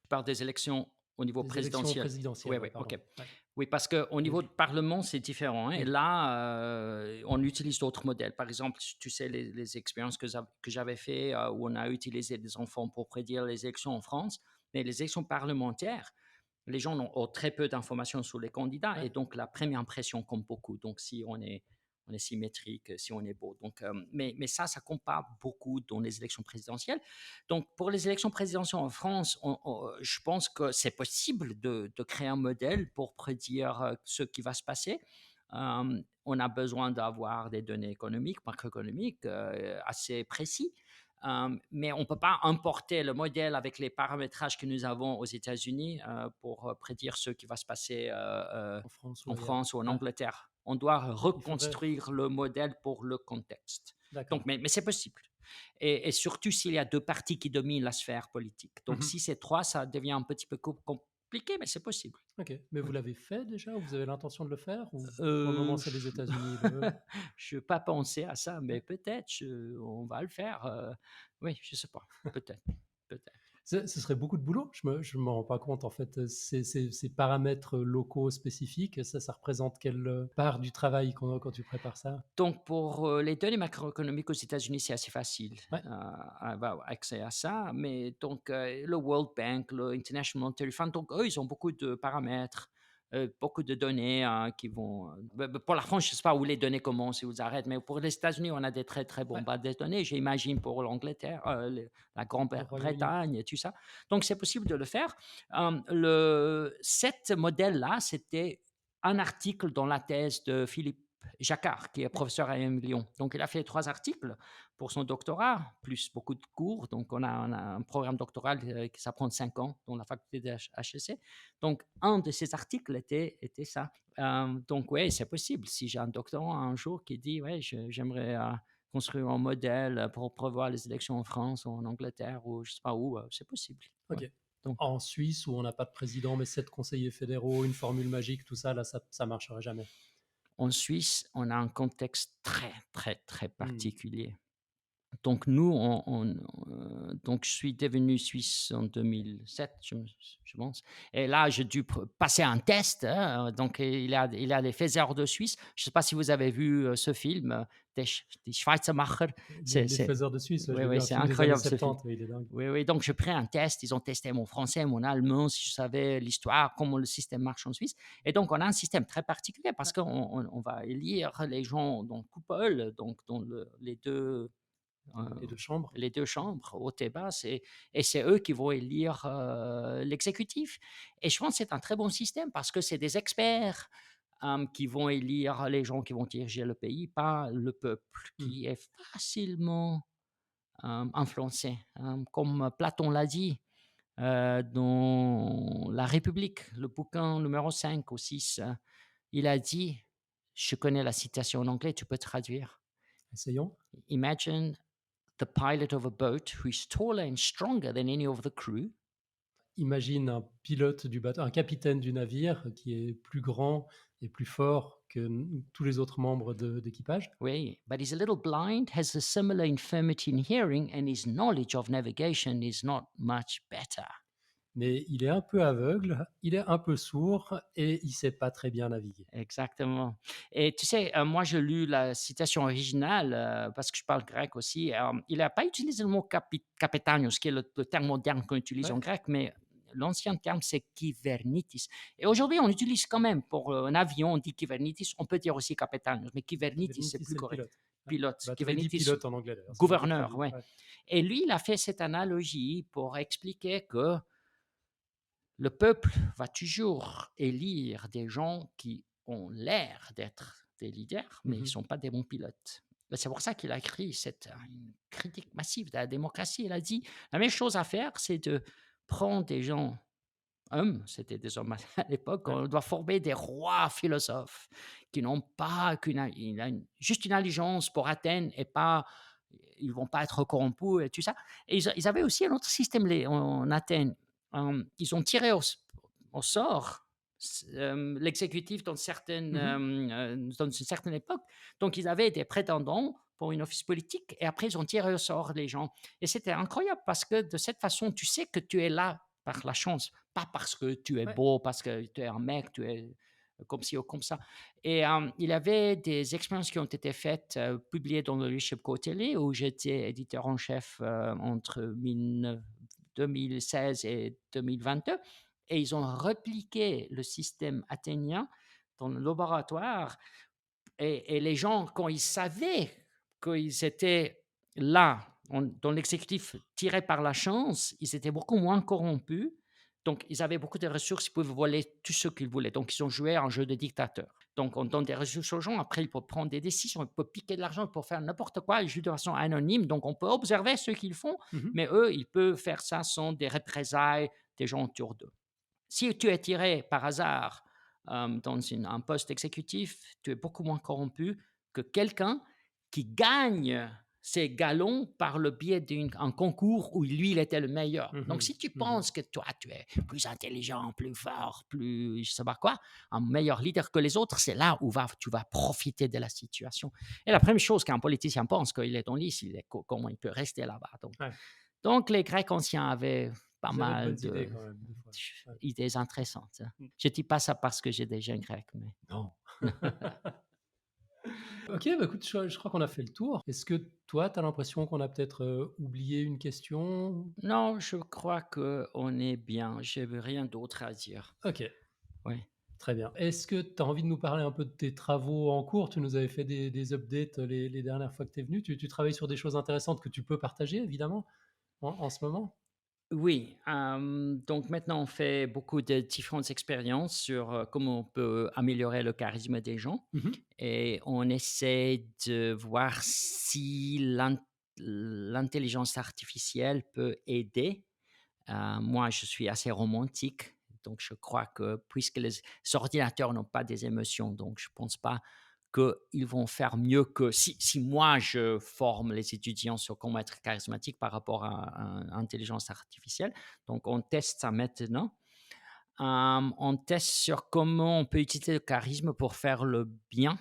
Par des élections au niveau Des élections présidentiel. Oui, présidentielles, ouais, oui, OK. pardon. Ouais. Oui, parce qu'au niveau Et du parlement, c'est différent, hein. Et oui. là, on utilise d'autres modèles. Par exemple, tu sais, les expériences que j'avais fait, où on a utilisé des enfants pour prédire les élections en France, mais les élections parlementaires, les gens ont très peu d'informations sur les candidats Ouais. et donc la première impression compte beaucoup. Donc, si on est symétrique, si on est beau. Donc, mais ça compte pas beaucoup dans les élections présidentielles. Donc, pour les élections présidentielles en France, je pense que c'est possible de créer un modèle pour prédire ce qui va se passer. On a besoin d'avoir des données économiques, macroéconomiques assez précis. Mais on ne peut pas importer le modèle avec les paramétrages que nous avons aux États-Unis pour prédire ce qui va se passer En France ou en ailleurs. France ou en Ouais. Angleterre. On doit Il faudrait. reconstruire le modèle pour le contexte. Donc, D'accord. mais c'est possible. Et surtout s'il y a deux partis qui dominent la sphère politique. Donc, Mhm. si c'est trois, ça devient un petit peu compliqué, mais c'est possible. Ok. Mais vous l'avez fait déjà, ou vous avez l'intention de le faire, ou pour le moment Euh, c'est les je États-Unis le. je n'ai pas pensé à ça, mais Ouais. peut-être on va le faire. Oui, je ne sais pas. Peut-être. Peut-être. Ce serait beaucoup de boulot. Je m'en rends pas compte en fait. Ces paramètres locaux spécifiques, ça représente quelle part du travail quand tu prépares ça? Donc pour, les données macroéconomiques aux États-Unis, c'est assez facile, Ouais, avoir accès à ça. Mais donc, le World Bank, le International Monetary Fund, donc eux, ils ont beaucoup de paramètres, beaucoup de données, qui vont, pour la France, je ne sais pas où les données commencent et où elles arrêtent, mais pour les États-Unis, on a des très, très bons ouais, bases de données. J'imagine pour l'Angleterre, la le Royaume-Uni. Grande-Bretagne et tout ça. Donc c'est possible de le faire. Le cet modèle-là, c'était un article dans la thèse de Philippe Jacquard, qui est professeur à IM Lyon. Donc, il a fait 3 articles pour son doctorat, plus beaucoup de cours. Donc, on a un programme doctoral qui ça prend 5 ans dans la faculté de HEC. Donc, un de ces articles était ça. Donc, oui, c'est possible. Si j'ai un doctorant un jour qui dit, ouais, j'aimerais construire un modèle pour prévoir les élections en France ou en Angleterre ou je ne sais pas où, c'est possible. Ouais. OK. Donc, En Suisse, où on n'a pas de président, mais 7 conseillers fédéraux, une formule magique, tout ça, là, ça marcherait jamais. en Suisse, on a un contexte très, très, très Mmh. particulier. Donc nous, donc je suis devenu suisse en 2007, je pense. Et là, j'ai dû passer un test, hein, donc il a les faiseurs de Suisse. Je ne sais pas si vous avez vu ce film, Die Schweizermacher. Les faiseurs de Suisse, ouais, je Oui, l'ai vu, oui, un c'est film des années incroyable ce film. 70, oui, il est dingue. Oui, oui, donc j'ai pris un test, ils ont testé mon français, mon allemand, si je savais l'histoire, comment le système marche en Suisse. Et donc on a un système très particulier parce Ouais, qu'on va élire les gens dans coupole, donc dans les 2 chambres. les 2 chambres, haute et basse, et c'est eux qui vont élire, l'exécutif. Et je pense que c'est un très bon système parce que c'est des experts, qui vont élire les gens qui vont diriger le pays, pas le peuple Mmh. qui est facilement, influencé, comme Platon l'a dit, dans La République, le bouquin numéro 5 ou 6, il a dit, je connais la citation en anglais, tu peux traduire. Essayons. Imagine the pilot of a boat who is taller and stronger than any of the crew. Imagine un pilote du bateau, un capitaine du navire qui est plus grand et plus fort que tous les autres membres d'équipage, Oui, but he's a little blind, has a similar infirmity in hearing, and his knowledge of navigation is not much better. mais il est un peu aveugle, il est un peu sourd et il sait pas très bien naviguer. Exactement. Et tu sais, moi, j'ai lu la citation originale parce que je parle grec aussi. Il n'a pas utilisé le mot kapetanios, qui est le terme moderne qu'on utilise Ouais, en grec, mais l'ancien terme, c'est kyvernitis. Et aujourd'hui, on utilise quand même pour un avion, on dit kyvernitis, on peut dire aussi kapetanios, mais kyvernitis, c'est Kybernetes, plus c'est le correct. pilote. Ouais. Pilote, Bateau, il dit kyvernitis, pilote en anglais d'ailleurs, c'est jamais gouverneur, traduit. ouais. Ouais. Et lui, il a fait cette analogie pour expliquer que le peuple va toujours élire des gens qui ont l'air d'être des leaders, mais ils ne Mmh. sont pas des bons pilotes. Et c'est pour ça qu'il a écrit une critique massive de la démocratie. Il a dit la meilleure chose à faire, c'est de prendre des gens, hommes, c'était des hommes à l'époque, Ouais. on doit former des rois philosophes qui n'ont pas juste une allégeance pour Athènes et pas, ils ne vont pas être corrompus et tout ça. Et ils avaient aussi un autre système en Athènes. Ils ont tiré au sort l'exécutif Mmh. dans une certaine époque. Donc, ils avaient des prétendants pour une office politique et après, ils ont tiré au sort les gens. Et c'était incroyable parce que de cette façon, tu sais que tu es là par la chance, pas parce que tu es Ouais. beau, parce que tu es un mec, tu es comme ci ou comme ça. Et il y avait des expériences qui ont été faites, publiées dans le Leadership Quarterly, où j'étais éditeur en chef entre 2016 et 2022. Et ils ont repliqué le système athénien dans le laboratoire. Et les gens, quand ils savaient qu'ils étaient là, dans l'exécutif tiré par la chance, ils étaient beaucoup moins corrompus. Donc, ils avaient beaucoup de ressources, ils pouvaient voler tout ce qu'ils voulaient. Donc, ils ont joué un jeu de dictateur. Donc, on donne des ressources aux gens, après, ils peuvent prendre des décisions, ils peuvent piquer de l'argent, ils peuvent faire n'importe quoi, ils jouent de façon anonyme. Donc, on peut observer ce qu'ils font, Mmh. mais eux, ils peuvent faire ça sans des représailles des gens autour d'eux. Si tu es tiré par hasard dans un poste exécutif, tu es beaucoup moins corrompu que quelqu'un qui gagne ses galons par le biais d'un concours où lui, il était le meilleur. Donc, Mmh. si tu Mmh. penses que toi, tu es plus intelligent, plus fort, plus je sais pas quoi, un meilleur leader que les autres, c'est là où tu vas profiter de la situation. Et la première chose qu'un politicien pense quand il est en lice, comment il peut rester là-bas. Donc, Ouais. donc, les Grecs anciens avaient pas Vous avez de mal bonnes idées quand même, des fois. Ouais. d'idées intéressantes, hein. Mmh. Je dis pas ça parce que j'ai des gènes grecs, mais Non. OK, bah, écoute, je crois qu'on a fait le tour. Est-ce que toi, tu as l'impression qu'on a peut-être, oublié une question? non, je crois qu'on est bien. J'ai rien d'autre à dire. OK, Ouais. très bien. Est-ce que tu as envie de nous parler un peu de tes travaux en cours? Tu nous avais fait des updates, les dernières fois que tu es venu. Tu travailles sur des choses intéressantes que tu peux partager évidemment en ce moment? Oui, donc maintenant on fait beaucoup de différentes expériences sur, comment on peut améliorer le charisme des gens Mmh. et on essaie de voir si l'intelligence artificielle peut aider. Moi, je suis assez romantique, donc je crois que puisque les ordinateurs n'ont pas des émotions, donc je pense pas qu'ils vont faire mieux que si moi je forme les étudiants sur comment être charismatique par rapport à l'intelligence artificielle. Donc on teste ça maintenant. On teste sur comment on peut utiliser le charisme pour faire le bien.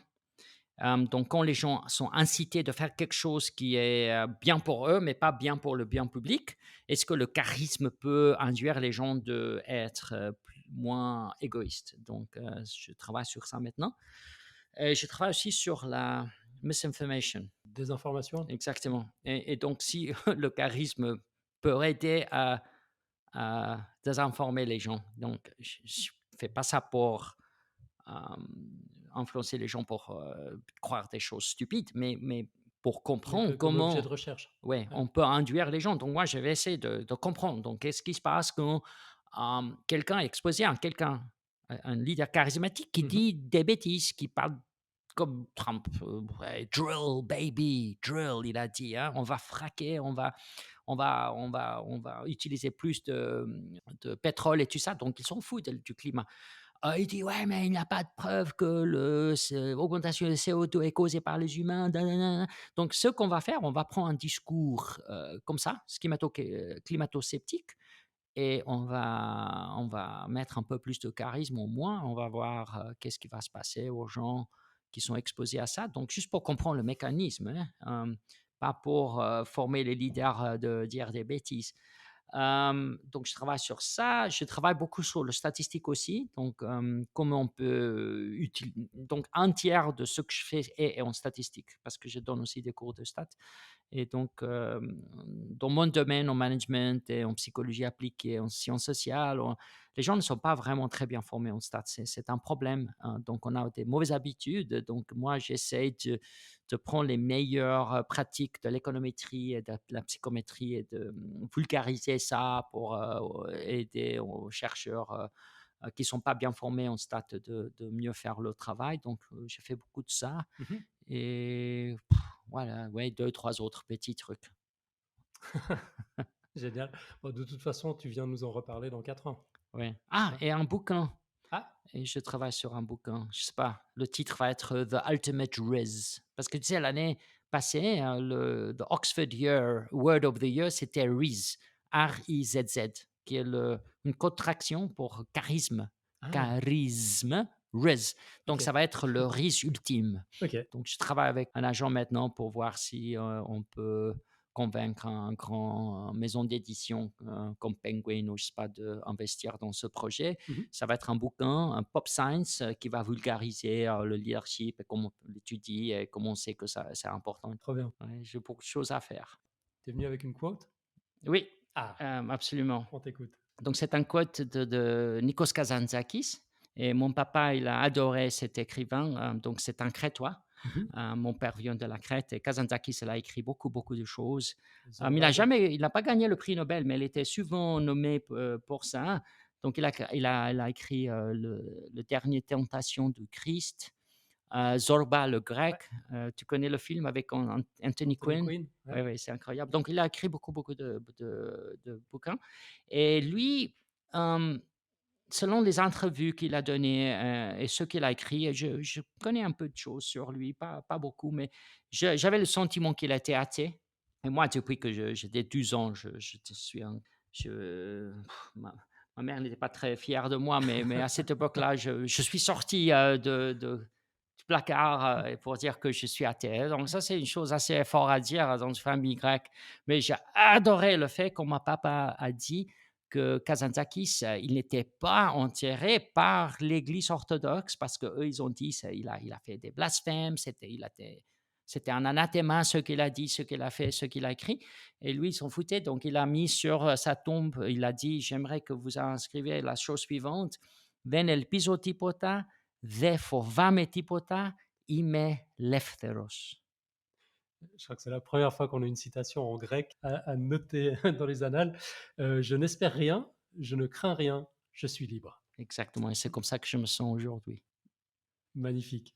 Donc quand les gens sont incités de faire quelque chose qui est, bien pour eux, mais pas bien pour le bien public, est-ce que le charisme peut induire les gens de être, moins égoïstes? Donc je travaille sur ça maintenant. Et je travaille aussi sur la misinformation, Des informations? exactement. Et donc si le charisme peut aider à désinformer les gens, donc je fais pas ça pour, hem, influencer les gens pour, croire des choses stupides, mais pour Mais comprendre que comme objet de comment, recherche? ouais, Ouais. on peut induire les gens. Donc moi, je vais essayer de comprendre. Donc qu'est-ce qui se passe quand, quelqu'un est exposé à quelqu'un, un leader charismatique qui Mmh. dit des bêtises, qui parle comme Trump, ouais, «Drill baby, drill», il a dit, hein. On va fraquer, on va utiliser plus de pétrole et tout ça, donc ils s'en foutent du climat. Il dit: «Ouais, mais il n'y a pas de preuve que l'augmentation de CO2 est causée par les humains, da na na na». Donc ce qu'on va faire, on va prendre un discours, comme ça, climato-sceptique, et on va mettre un peu plus de charisme au moins. On va voir, qu'est-ce qui va se passer aux gens qui sont exposés à ça. Donc juste pour comprendre le mécanisme, hein, pas pour, former les leaders, de dire des bêtises. Donc je travaille sur ça. Je travaille beaucoup sur le statistique aussi. Donc, comment on peut utiliser. Donc un tiers de ce que je fais est en statistique parce que je donne aussi des cours de stats. Et donc, dans mon domaine, en management et en psychologie appliquée, en sciences sociales, les gens ne sont pas vraiment très bien formés en stats. C'est un problème, hein. Donc, on a des mauvaises habitudes. Donc, moi, j'essaie de prendre les meilleures pratiques de l'économétrie et de la psychométrie et de vulgariser ça pour aider aux chercheurs qui ne sont pas bien formés en stats de mieux faire le travail. Donc, j'ai fait beaucoup de ça. Mmh. Et voilà, ouais, 2 3 autres petits trucs. Génial. Bon, de toute façon, tu viens nous en reparler dans 4 ans. Ouais. Ah, Hein? et un bouquin, Ah! et je travaille sur un bouquin. Je sais pas, le titre va être, The Ultimate Riz. Parce que tu sais, l'année passée, the Oxford Word of the Year, c'était Riz, R-I-Z-Z, qui est une contraction pour charisme. Ah! Charisme, Riz. Donc OK. ça va être le Riz ultime. OK. Donc je travaille avec un agent maintenant pour voir si, on peut convaincre un grand maison d'édition, comme Penguin ou je sais pas, d'investir dans ce projet. Mmh. Ça va être un bouquin, un pop science, qui va vulgariser, le leadership et comment on l'étudie et comment on sait que ça c'est important. Trop bien. Ouais, j'ai beaucoup de choses à faire. Tu es venu avec une quote? Oui, Ah! absolument. On t'écoute. Donc c'est un quote de Nikos Kazantzakis, et mon papa, il a adoré cet écrivain, donc c'est un Crétois. Mmh. Mon père vient de la Crète et Kazantzakis, il a écrit beaucoup, beaucoup de choses. Zorba Il n'a pas gagné le prix Nobel, mais il était souvent nommé pour ça. Donc il a écrit, le Dernier Tentation du Christ, Zorba le ouais, Grec, tu connais le film avec Anthony Anthony Quinn? Quinn, Oui, ouais. oui, c'est incroyable. Donc il a écrit beaucoup, beaucoup de bouquins, et lui, hem, selon les entrevues qu'il a données, et ce qu'il a écrit, je connais un peu de choses sur lui, pas beaucoup, mais j'avais le sentiment qu'il était athée. Et moi, depuis que j'étais 12 ans, je suis un je ma ma mère n'était pas très fière de moi, mais à cette époque-là, je suis sorti, du placard, pour dire que je suis athée. Donc ça, c'est une chose assez fort à dire dans une famille grecque. Mais j'ai adoré le fait que mon papa a dit que Kazantzakis, il n'était pas enterré par l'Église orthodoxe parce qu'eux, ils ont dit il a fait des blasphèmes, c'était un anathème ce qu'il a dit, ce qu'il a fait, ce qu'il a écrit. Et lui, il s'en foutait. Donc, il a mis sur sa tombe, il a dit, j'aimerais que vous inscriviez la chose suivante. Δεν ελπίζω τίποτα, δε φοβάμαι τίποτα, είμαι ελεύθερος. Je crois que c'est la première fois qu'on a une citation en grec à noter dans les annales. Je n'espère rien, je ne crains rien, je suis libre. Exactement. Et c'est comme ça que je me sens aujourd'hui. Magnifique.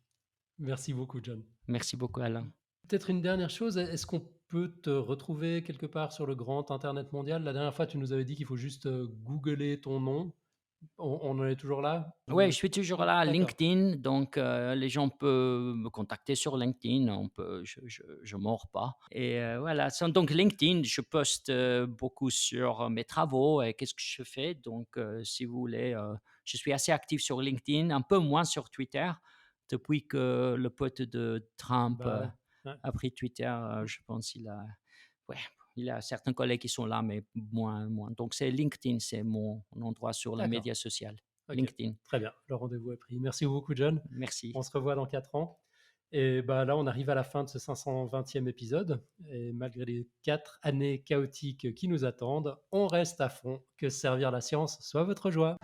Merci beaucoup, John. Merci beaucoup, Alain. Peut-être une dernière chose, est-ce qu'on peut te retrouver quelque part sur le grand Internet mondial? La dernière fois, tu nous avais dit qu'il faut juste googler ton nom. On en est toujours là? Oui, je suis toujours là, D'accord. LinkedIn. Donc, les gens peuvent me contacter sur LinkedIn. Je mords pas. Et voilà. Donc, LinkedIn, je poste beaucoup sur mes travaux et qu'est-ce que je fais. Donc, si vous voulez, je suis assez actif sur LinkedIn, un peu moins sur Twitter. Depuis que le pote de Trump Bah, ouais. a pris Twitter, je pense ouais, il y a certains collègues qui sont là, mais moins. Donc, c'est LinkedIn, c'est mon endroit sur les D'accord. médias sociaux. Ok, LinkedIn. très bien. Le rendez-vous est pris. Merci beaucoup, John. Merci. On se revoit dans 4 ans. Et bah là, on arrive à la fin de ce 520e épisode. Et malgré les 4 années chaotiques qui nous attendent, on reste à fond. Que servir la science soit votre joie.